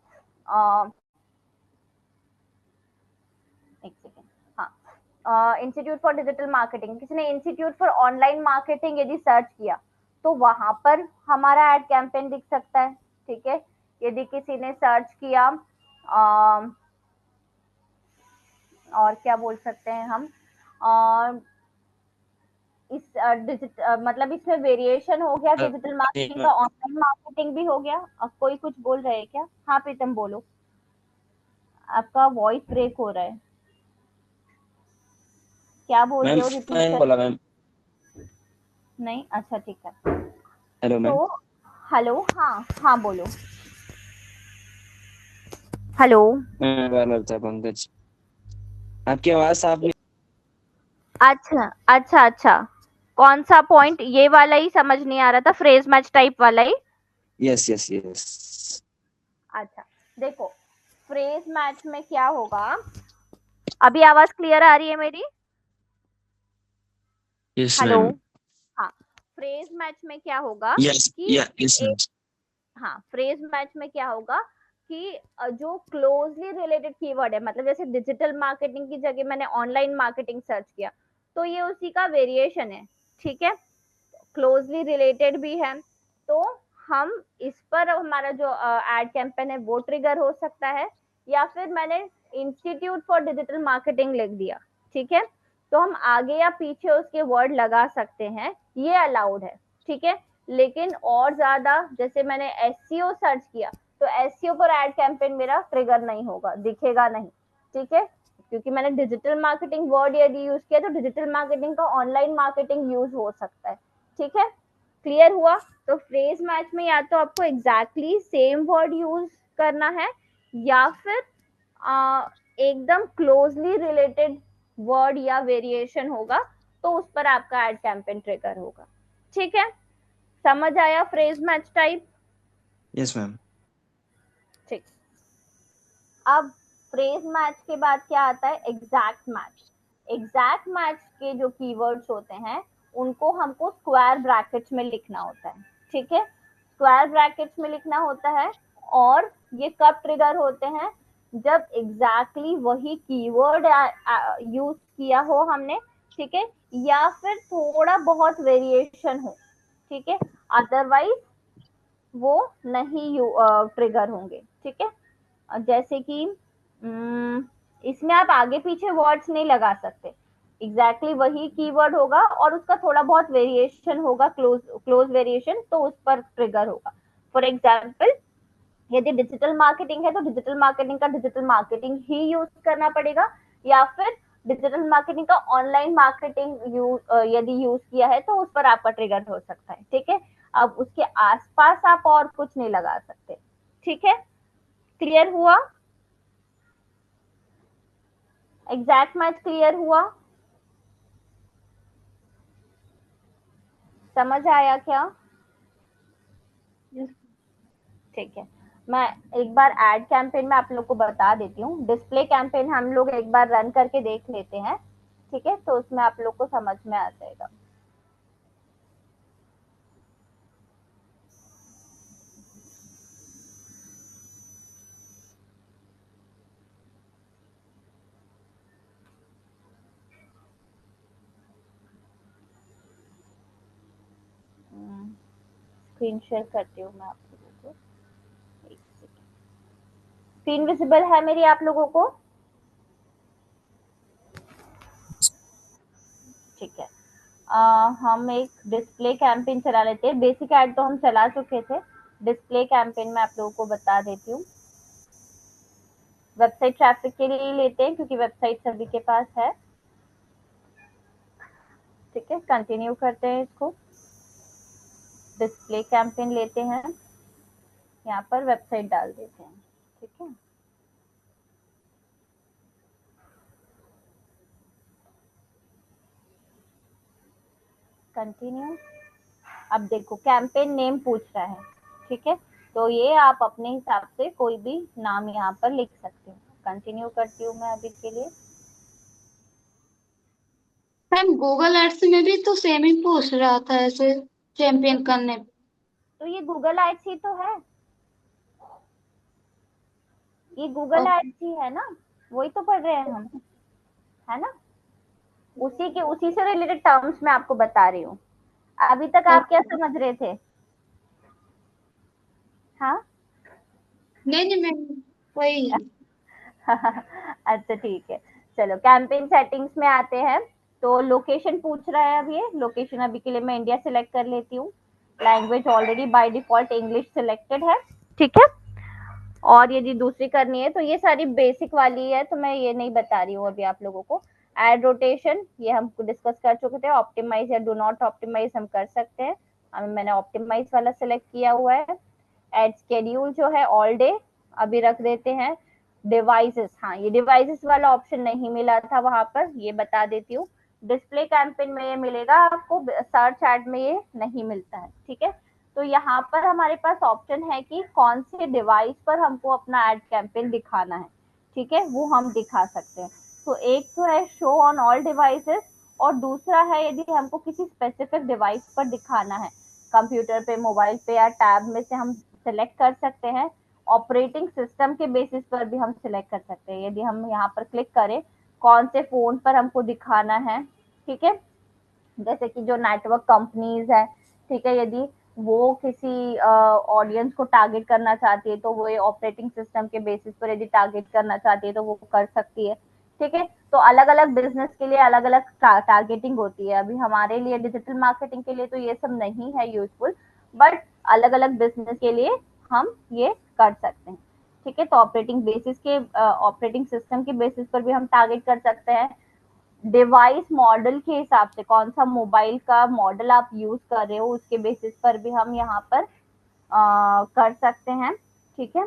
एक सेकेंड, हाँ, इंस्टीट्यूट फॉर डिजिटल मार्केटिंग, किसी ने इंस्टीट्यूट फॉर ऑनलाइन मार्केटिंग यदि सर्च किया तो वहां पर हमारा एड कैंपेन दिख सकता है, ठीक है। यदि किसी ने सर्च किया और क्या बोल सकते हैं हम, इस मतलब इसमें वेरिएशन हो गया डिजिटल मार्केटिंग का, ऑनलाइन मार्केटिंग भी हो गया। अब कोई कुछ बोल रहे हैं क्या? हाँ प्रीतम बोलो, आपका वॉइस ब्रेक हो रहा है, क्या बोल रहे हो? रिपीट बोला मैम। नहीं, अच्छा ठीक है। Hello ma'am. तो हेलो, हाँ हाँ बोलो। हेलो, मैं पंकज, आपकी आवाज साफ नहीं। अच्छा अच्छा अच्छा, कौन सा पॉइंट? ये वाला ही समझ नहीं आ रहा था, फ्रेज मैच टाइप वाला ही। Yes yes yes. अच्छा देखो, फ्रेज मैच में क्या होगा, अभी आवाज क्लियर आ रही है मेरी? Yes hello, ma'am. हाँ। फ्रेज मैच में क्या होगा यस कि यस मैम। हाँ, फ्रेज मैच में क्या होगा कि जो क्लोजली रिलेटेड कीवर्ड है, मतलब जैसे डिजिटल मार्केटिंग की जगह मैंने ऑनलाइन मार्केटिंग सर्च किया तो ये उसी का वेरिएशन है, ठीक है, क्लोजली रिलेटेड भी है। तो हम इस पर हमारा जो एड कैंपेन है वो ट्रिगर हो सकता है, या फिर मैंने इंस्टीट्यूट फॉर डिजिटल मार्केटिंग लिख दिया, ठीक है, तो हम आगे या पीछे उसके वर्ड लगा सकते हैं, ये अलाउड है, ठीक है। लेकिन और ज्यादा जैसे मैंने एसईओ सर्च किया तो एसईओ पर एड कैंपेन मेरा ट्रिगर नहीं होगा, दिखेगा नहीं, ठीक है, क्योंकि मैंने डिजिटल मार्केटिंग वर्ड यदि यूज किया तो डिजिटल मार्केटिंग का ऑनलाइन मार्केटिंग यूज हो सकता है, ठीक है। क्लियर हुआ? तो फ्रेज मैच में या तो आपको एग्जैक्टली सेम वर्ड यूज करना है या फिर एकदम क्लोजली रिलेटेड वर्ड या वेरिएशन होगा तो उस पर आपका एड कैंपेन ट्रिगर होगा, ठीक है। समझ आया phrase match type? Yes ma'am. ठीक। अब फ्रेज मैच के बाद क्या आता है? Exact match. एग्जैक्ट मैच के जो कीवर्ड्स होते हैं उनको हमको स्क्वायर ब्रैकेट्स में लिखना होता है, ठीक है, स्क्वायर ब्रैकेट्स में लिखना होता है। और ये कब ट्रिगर होते हैं? जब एग्जैक्टली वही कीवर्ड यूज किया हो हमने, ठीक है, या फिर थोड़ा बहुत वेरिएशन हो, ठीक है, अदरवाइज वो नहीं ट्रिगर होंगे, ठीक है। जैसे कि इसमें आप आगे पीछे वर्ड्स नहीं लगा सकते, एग्जैक्टली वही कीवर्ड होगा और उसका थोड़ा बहुत वेरिएशन होगा, क्लोज वेरिएशन, तो उस पर ट्रिगर होगा। फॉर एग्जाम्पल यदि डिजिटल मार्केटिंग है तो डिजिटल मार्केटिंग का डिजिटल मार्केटिंग ही यूज करना पड़ेगा, या फिर डिजिटल मार्केटिंग का ऑनलाइन मार्केटिंग यदि यूज किया है तो उस पर आपका ट्रिगर हो सकता है। ठीक है, अब उसके आसपास आप और कुछ नहीं लगा सकते। ठीक है, क्लियर हुआ? एग्जैक्ट मैच क्लियर हुआ? समझ आया क्या? यस। ठीक है, मैं एक बार एड कैंपेन में आप लोग को बता देती हूँ। डिस्प्ले कैंपेन हम लोग एक बार रन करके देख लेते हैं। ठीक है, तो उसमें आप लोग को समझ में आ जाएगा। स्क्रीन शेयर करती हूँ मैं आप लोगों को। एक सेकंड, स्क्रीन विजिबल है मेरी आप लोगों को? ठीक है, हम एक डिस्प्ले कैंपेन चला लेते हैं। बेसिक ऐड तो हम चला चुके थे, डिस्प्ले कैंपेन में आप लोगों को बता देती हूँ। वेबसाइट ट्रैफिक के लिए लेते हैं क्योंकि वेबसाइट सभी के पास है। ठीक है, कंटिन्यू करते हैं इसको। डिस्प्ले कैंपेन लेते हैं, यहाँ पर वेबसाइट डाल देते हैं। ठीक है, कंटिन्यू। अब देखो कैंपेन नेम पूछ रहा है। ठीक है, तो ये आप अपने हिसाब से कोई भी नाम यहाँ पर लिख सकते हो। कंटिन्यू करती हूँ मैं अभी के लिए। मैम गूगल एड्स में भी तो सेम ही पूछ रहा था ऐसे चैंपियन करने पे। तो ये गूगल एड्स ही तो है, ये गूगल ओके। एड्स ही है ना, वही तो पढ़ रहे हैं हम, है ना? उसी से रिलेटेड टर्म्स मैं आपको बता रही हूँ। अभी तक आप क्या ओके। समझ रहे थे? हाँ नहीं नहीं मैम, वही। अच्छा ठीक है, चलो कैंपेन सेटिंग्स में आते हैं। तो लोकेशन पूछ रहा है। अब ये लोकेशन अभी के लिए मैं इंडिया सिलेक्ट कर लेती हूँ। Language already by default English selected है। ठीक है, और यदि दूसरी करनी है तो ये सारी बेसिक वाली है, तो मैं ये नहीं बता रही हूँ अभी आप लोगों को। एड रोटेशन ये हम डिस्कस कर चुके थे। ऑप्टिमाइज या डू नॉट ऑप्टिमाइज हम कर सकते हैं, अभी मैंने ऑप्टिमाइज वाला सिलेक्ट किया हुआ है। एड शेड्यूल जो है ऑल डे अभी रख देते हैं। डिवाइसेस, हाँ ये डिवाइसेस वाला ऑप्शन नहीं मिला था वहां पर, ये बता देती हूँ। डिस्प्ले कैंपेन में ये मिलेगा आपको, सर्च एड में ये नहीं मिलता है। ठीक है, तो यहाँ पर हमारे पास ऑप्शन है कि कौन से डिवाइस पर हमको अपना एड कैंपेन दिखाना है। ठीक है, वो हम दिखा सकते हैं। तो एक तो है शो ऑन ऑल डिवाइसेस, और दूसरा है यदि हमको किसी स्पेसिफिक डिवाइस पर दिखाना है, कंप्यूटर पे, मोबाइल पे या टैब में से हम सिलेक्ट कर सकते हैं। ऑपरेटिंग सिस्टम के बेसिस पर भी हम सिलेक्ट कर सकते हैं। यदि हम यहाँ पर क्लिक करें कौन से फोन पर हमको दिखाना है। ठीक है, जैसे कि जो नेटवर्क कंपनीज है, ठीक है, यदि वो किसी ऑडियंस को टारगेट करना चाहती है तो वो ऑपरेटिंग सिस्टम के बेसिस पर यदि टारगेट करना चाहती है तो वो कर सकती है। ठीक है, तो अलग अलग बिजनेस के लिए अलग अलग टारगेटिंग होती है। अभी हमारे लिए डिजिटल मार्केटिंग के लिए तो ये सब नहीं है यूजफुल, बट अलग अलग बिजनेस के लिए हम ये कर सकते हैं। ठीक है, तो ऑपरेटिंग बेसिस के ऑपरेटिंग सिस्टम के बेसिस पर भी हम टारगेट कर सकते हैं। डिवाइस मॉडल के हिसाब से कौन सा मोबाइल का मॉडल आप यूज कर रहे हो उसके बेसिस पर भी हम यहाँ पर कर सकते हैं। ठीक है,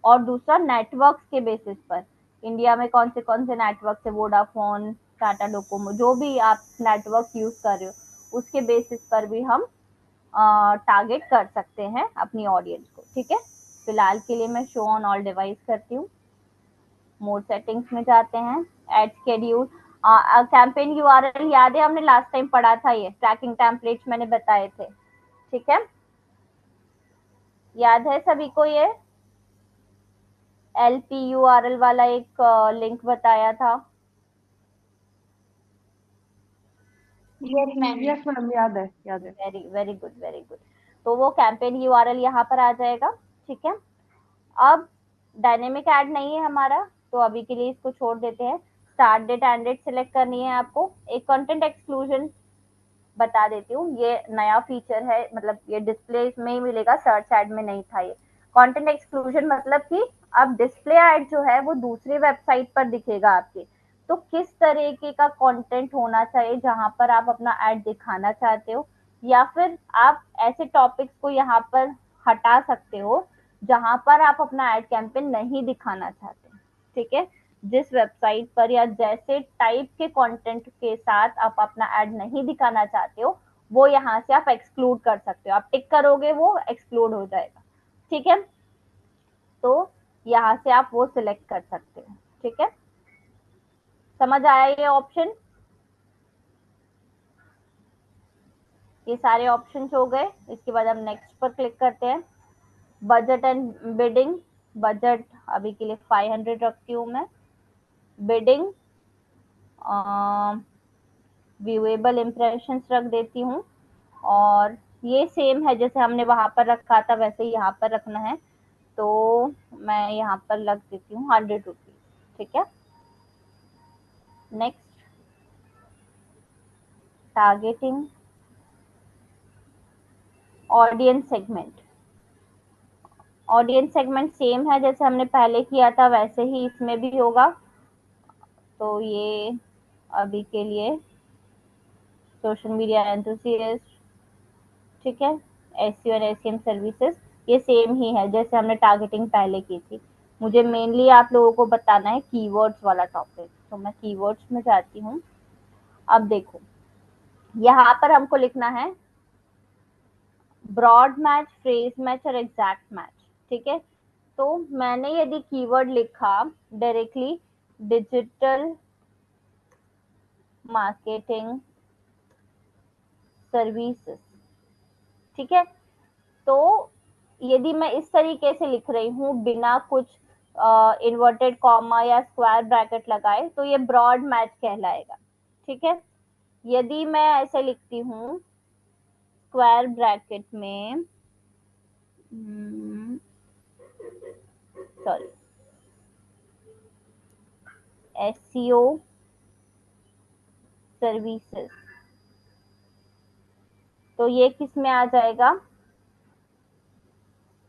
और दूसरा नेटवर्क्स के बेसिस पर, इंडिया में कौन से नेटवर्क है, वोडाफोन, टाटा डोकोमो, जो भी आप नेटवर्क यूज कर रहे हो उसके बेसिस पर भी हम टारगेट कर सकते हैं अपनी ऑडियंस को। ठीक है, फिलहाल के लिए मैं शो ऑन ऑल डिवाइस करती हूँ। मोड सेटिंग्स में जाते हैं। एड शेड्यूल, कैंपेन यूआरएल याद है हमने लास्ट टाइम पढ़ा था, ये ट्रैकिंग टेम्पलेट्स मैंने बताए थे। ठीक है, याद है सभी को? ये LPURL वाला एक लिंक बताया था। Yes ma'am. यस मैम, याद है याद है। Very very good, very good. तो वो कैंपेन यूआरएल यहाँ पर आ जाएगा। ठीक है, अब डायनेमिक ऐड नहीं है हमारा, तो अभी के लिए इसको छोड़ देते हैं। Start date end date select करनी है आपको। एक कंटेंट एक्सक्लूजन बता देती हूँ, ये नया फीचर है, मतलब ये डिस्प्ले में ही मिलेगा, सर्च एड में नहीं था ये। कंटेंट एक्सक्लूजन मतलब कि अब डिस्प्ले एड जो है वो दूसरी वेबसाइट पर दिखेगा आपके, तो किस तरीके का कंटेंट होना चाहिए जहां पर आप अपना एड दिखाना चाहते हो, या फिर आप ऐसे टॉपिक्स को यहाँ पर हटा सकते हो जहां पर आप अपना एड कैंपेन नहीं दिखाना चाहते। ठीक है, जिस वेबसाइट पर या जैसे टाइप के कंटेंट के साथ आप अपना ऐड नहीं दिखाना चाहते हो, वो यहाँ से आप एक्सक्लूड कर सकते हो। आप टिक करोगे वो एक्सक्लूड हो जाएगा। ठीक है, तो यहाँ से आप वो सिलेक्ट कर सकते हो। ठीक है, समझ आया ये ऑप्शन? ये सारे ऑप्शन हो गए। इसके बाद हम नेक्स्ट पर क्लिक करते हैं। बजट एंड बिडिंग, बजट अभी के लिए 500 रखती हूँ मैं। बिडिंग व्यूएबल इम्प्रेशंस रख देती हूँ, और ये सेम है जैसे हमने वहां पर रखा था वैसे ही यहाँ पर रखना है, तो मैं यहाँ पर रख देती हूँ 100 रुपीज। ठीक है, next targeting audience segment. Audience segment same है जैसे हमने पहले किया था वैसे ही इसमें भी होगा, तो ये अभी के लिए सोशल मीडिया एंथुसियास्ट, ठीक है, एसईओ और एसईएम सर्विसेज, ये सेम ही है जैसे हमने टारगेटिंग पहले की थी। मुझे मेनली आप लोगों को बताना है कीवर्ड्स वाला टॉपिक, तो मैं कीवर्ड्स में जाती हूँ। अब देखो यहाँ पर हमको लिखना है ब्रॉड मैच, फ्रेज मैच और एग्जैक्ट मैच। ठीक है, तो मैंने यदि कीवर्ड लिखा डायरेक्टली डिजिटल मार्केटिंग सर्विसेज, ठीक है, तो यदि मैं इस तरीके से लिख रही हूँ बिना कुछ इन्वर्टेड कॉमा या स्क्वायर ब्रैकेट लगाए, तो ये ब्रॉड मैच कहलाएगा। ठीक है, यदि मैं ऐसे लिखती हूँ स्क्वायर ब्रैकेट में, सॉरी, एसईओ सर्विसेज, तो ये किस में आ जाएगा?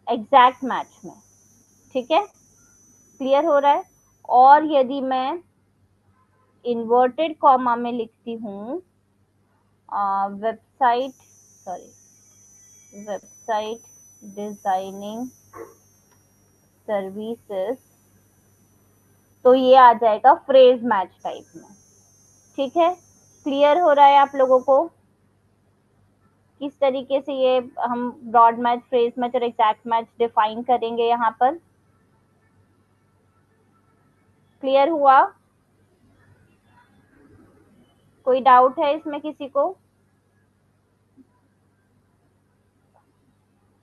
एग्जैक्ट मैच में। ठीक है, क्लियर हो रहा है? और यदि मैं इन्वर्टेड कॉमा में लिखती हूँ website, sorry, website designing services, तो ये आ जाएगा फ्रेज मैच टाइप में। ठीक है, क्लियर हो रहा है आप लोगों को किस तरीके से ये हम ब्रॉड मैच, फ्रेज मैच और एग्जैक्ट मैच डिफाइन करेंगे यहाँ पर? क्लियर हुआ? कोई डाउट है इसमें किसी को?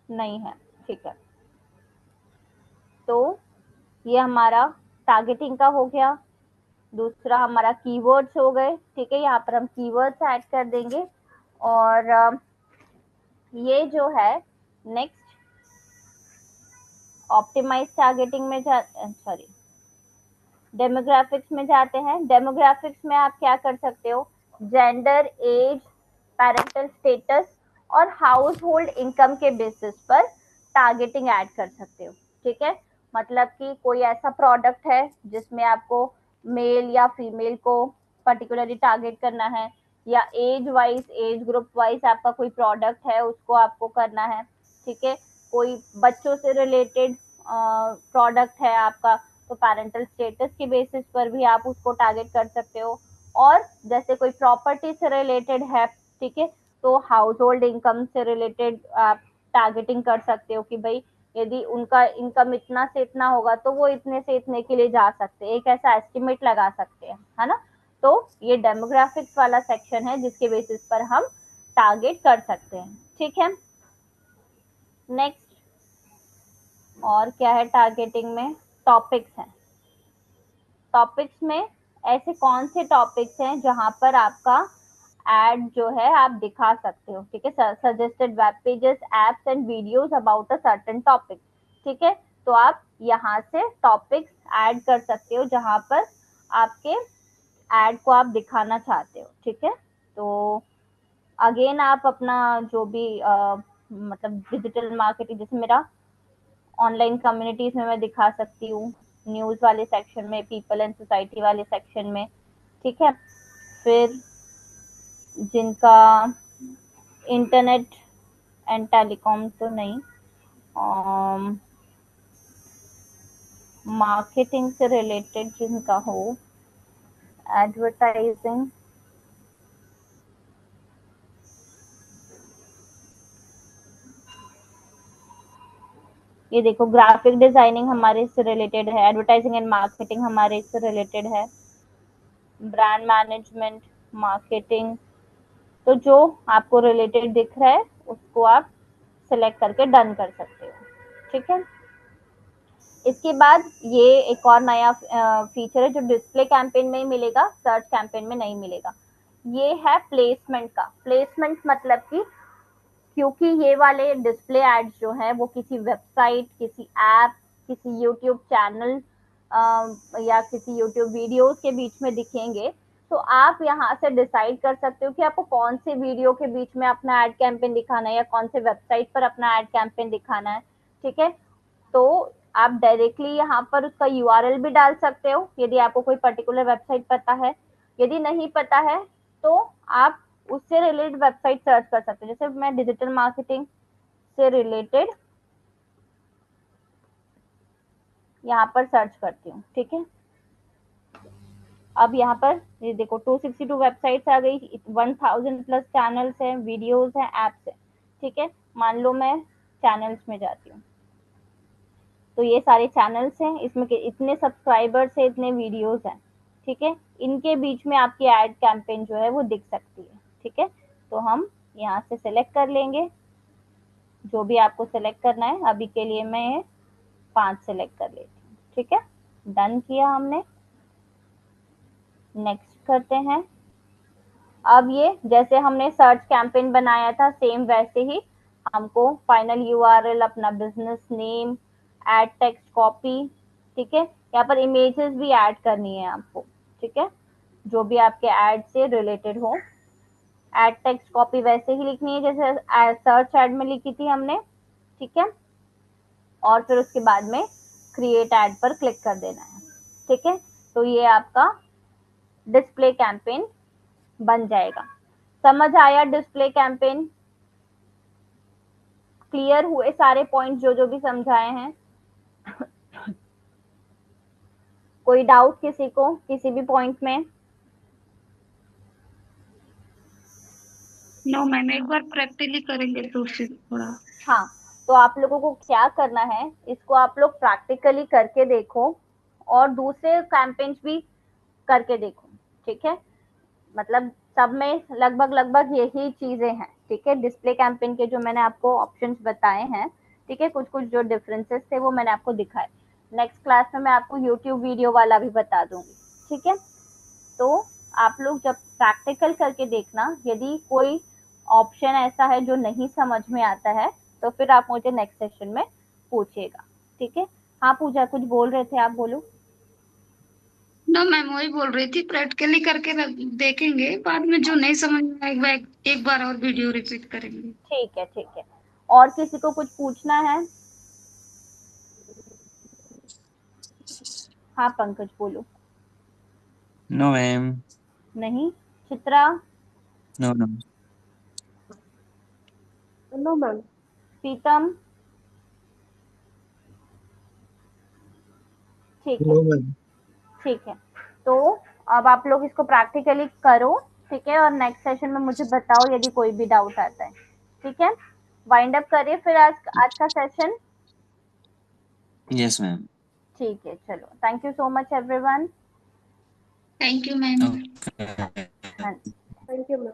नहीं है, ठीक है, तो ये हमारा टारगेटिंग का हो गया। दूसरा हमारा कीवर्ड्स हो गए। ठीक है, यहाँ पर हम कीवर्ड्स ऐड कर देंगे। और ये जो है नेक्स्ट ऑप्टिमाइज टारगेटिंग में सॉरी, डेमोग्राफिक्स में जाते हैं। डेमोग्राफिक्स में आप क्या कर सकते हो? जेंडर, एज, पेरेंटल स्टेटस और हाउस होल्ड इनकम के बेसिस पर टारगेटिंग ऐड कर सकते हो। ठीक है, मतलब कि कोई ऐसा प्रोडक्ट है जिसमें आपको मेल या फीमेल को पर्टिकुलरली टारगेट करना है, या age wise, age group wise आपका कोई प्रोडक्ट है उसको आपको करना है। ठीक है, कोई बच्चों से रिलेटेड प्रोडक्ट है आपका, तो पैरेंटल स्टेटस के बेसिस पर भी आप उसको टारगेट कर सकते हो। और जैसे कोई प्रॉपर्टी से रिलेटेड है, ठीक है, तो हाउस होल्ड इनकम से रिलेटेड आप टारगेटिंग कर सकते हो कि भाई यदि उनका इनकम इतना से इतना होगा तो वो इतने से इतने के लिए जा सकते हैं, एक ऐसा एस्टिमेट लगा सकते हैं, है ना। तो ये डेमोग्राफिक्स वाला सेक्शन है जिसके बेसिस पर हम टारगेट कर सकते हैं। ठीक है, नेक्स्ट और क्या है टारगेटिंग में? टॉपिक्स हैं। टॉपिक्स में ऐसे कौन से टॉपिक्स हैं जहां पर आपका एड जो है आप दिखा सकते हो? ठीक है, suggested web pages, apps and videos about a certain topic. ठीक है, तो आप यहाँ से टॉपिक्स ऐड कर सकते हो जहां पर आपके एड को आप दिखाना चाहते हो, ठीक है। तो अगेन आप अपना जो भी मतलब डिजिटल मार्केटिंग, जैसे मेरा ऑनलाइन कम्युनिटीज में मैं दिखा सकती हूँ, न्यूज वाले सेक्शन में, पीपल एंड सोसाइटी वाले सेक्शन में, ठीक है। फिर जिनका इंटरनेट एंड टेलीकॉम तो नहीं, मार्केटिंग से रिलेटेड जिनका हो, एडवर्टाइजिंग, ये देखो ग्राफिक डिजाइनिंग हमारे इससे रिलेटेड है, एडवर्टाइजिंग एंड मार्केटिंग हमारे इससे रिलेटेड है, ब्रांड मैनेजमेंट, मार्केटिंग। तो जो आपको रिलेटेड दिख रहा है उसको आप सिलेक्ट करके डन कर सकते हो, ठीक है। इसके बाद ये एक और नया फीचर है जो डिस्प्ले कैंपेन में ही मिलेगा, सर्च कैंपेन में नहीं मिलेगा। ये है प्लेसमेंट का। प्लेसमेंट मतलब कि क्योंकि ये वाले डिस्प्ले एड्स जो है वो किसी वेबसाइट, किसी ऐप, किसी यूट्यूब चैनल या किसी यूट्यूब वीडियोस के बीच में दिखेंगे, तो आप यहाँ से डिसाइड कर सकते हो कि आपको कौन से वीडियो के बीच में अपना एड कैंपेन दिखाना है या कौन से वेबसाइट पर अपना एड कैंपेन दिखाना है, ठीक है। तो आप डायरेक्टली यहाँ पर उसका यूआरएल भी डाल सकते हो यदि आपको कोई पर्टिकुलर वेबसाइट पता है। यदि नहीं पता है तो आप उससे रिलेटेड वेबसाइट सर्च कर सकते हो। जैसे मैं डिजिटल मार्केटिंग से रिलेटेड यहाँ पर सर्च करती हूँ, ठीक है। अब यहाँ पर ये देखो 262 वेबसाइट्स आ गई, 1000 प्लस चैनल्स हैं, वीडियोस हैं, एप्स हैं, ठीक है। मान लो मैं चैनल्स में जाती हूँ, तो ये सारे चैनल्स हैं, इसमें इतने सब्सक्राइबर्स हैं, इतने वीडियोस हैं, ठीक है। इनके बीच में आपकी एड कैंपेन जो है वो दिख सकती है, ठीक है। तो हम यहाँ से सिलेक्ट कर लेंगे जो भी आपको सिलेक्ट करना है। अभी के लिए मैं 5 सिलेक्ट कर लेती हूँ, ठीक है। डन किया हमने, नेक्स्ट करते हैं। अब ये जैसे हमने सर्च कैंपेन बनाया था सेम वैसे ही हमको फाइनल यूआरएल, अपना business name, ad text copy, ठीक है। यहाँ पर इमेजेस भी ऐड करनी है आपको, ठीक है, जो भी आपके एड से रिलेटेड हो। एड टेक्स्ट कॉपी वैसे ही लिखनी है जैसे सर्च एड में लिखी थी हमने, ठीक है। और फिर उसके बाद में क्रिएट एड पर क्लिक कर देना है, ठीक है। तो ये आपका डिस्प्ले कैंपेन बन जाएगा। समझ आया डिस्प्ले कैंपेन? क्लियर हुए सारे पॉइंट जो जो भी समझाए हैं? कोई डाउट किसी को किसी भी पॉइंट में? नो मैम, एक बार प्रैक्टिकली करेंगे तो उससे थोड़ा। हाँ, तो आप लोगों को क्या करना है, इसको आप लोग प्रैक्टिकली करके देखो और दूसरे कैंपेन्स भी करके देखो, ठीक है। मतलब सब में लगभग लगभग यही चीजें हैं, ठीक है। डिस्प्ले कैंपेन के जो मैंने आपको ऑप्शंस बताए हैं, ठीक है, कुछ कुछ जो डिफरेंसेस थे वो मैंने आपको दिखाए। नेक्स्ट क्लास में मैं आपको यूट्यूब वीडियो वाला भी बता दूंगी, ठीक है। तो आप लोग जब प्रैक्टिकल करके देखना, यदि कोई ऑप्शन ऐसा है जो नहीं समझ में आता है तो फिर आप मुझे नेक्स्ट सेशन में पूछिएगा, ठीक है। हाँ पूजा, कुछ बोल रहे थे आप, बोलो। नो मैम, वही बोल रही थी, प्रैक्टिकली करके देखेंगे, बाद में जो नहीं समझ में आएगा एक बार और वीडियो रिपीट करेंगे। ठीक है, ठीक है। और किसी को कुछ पूछना है? हाँ पंकज बोलो। No ma'am. नहीं? Chitra? No no. No ma'am. Pritam? ठीक है, नो मैम। ठीक है। तो अब आप लोग इसको प्रैक्टिकली करो, ठीक है, और नेक्स्ट सेशन में मुझे बताओ यदि कोई भी डाउट आता है, ठीक है। वाइंड अप करिए फिर आज आज का सेशन। Yes ma'am. ठीक है, चलो, thank you so much everyone. Thank you ma'am. Okay. हाँ। Thank you ma'am.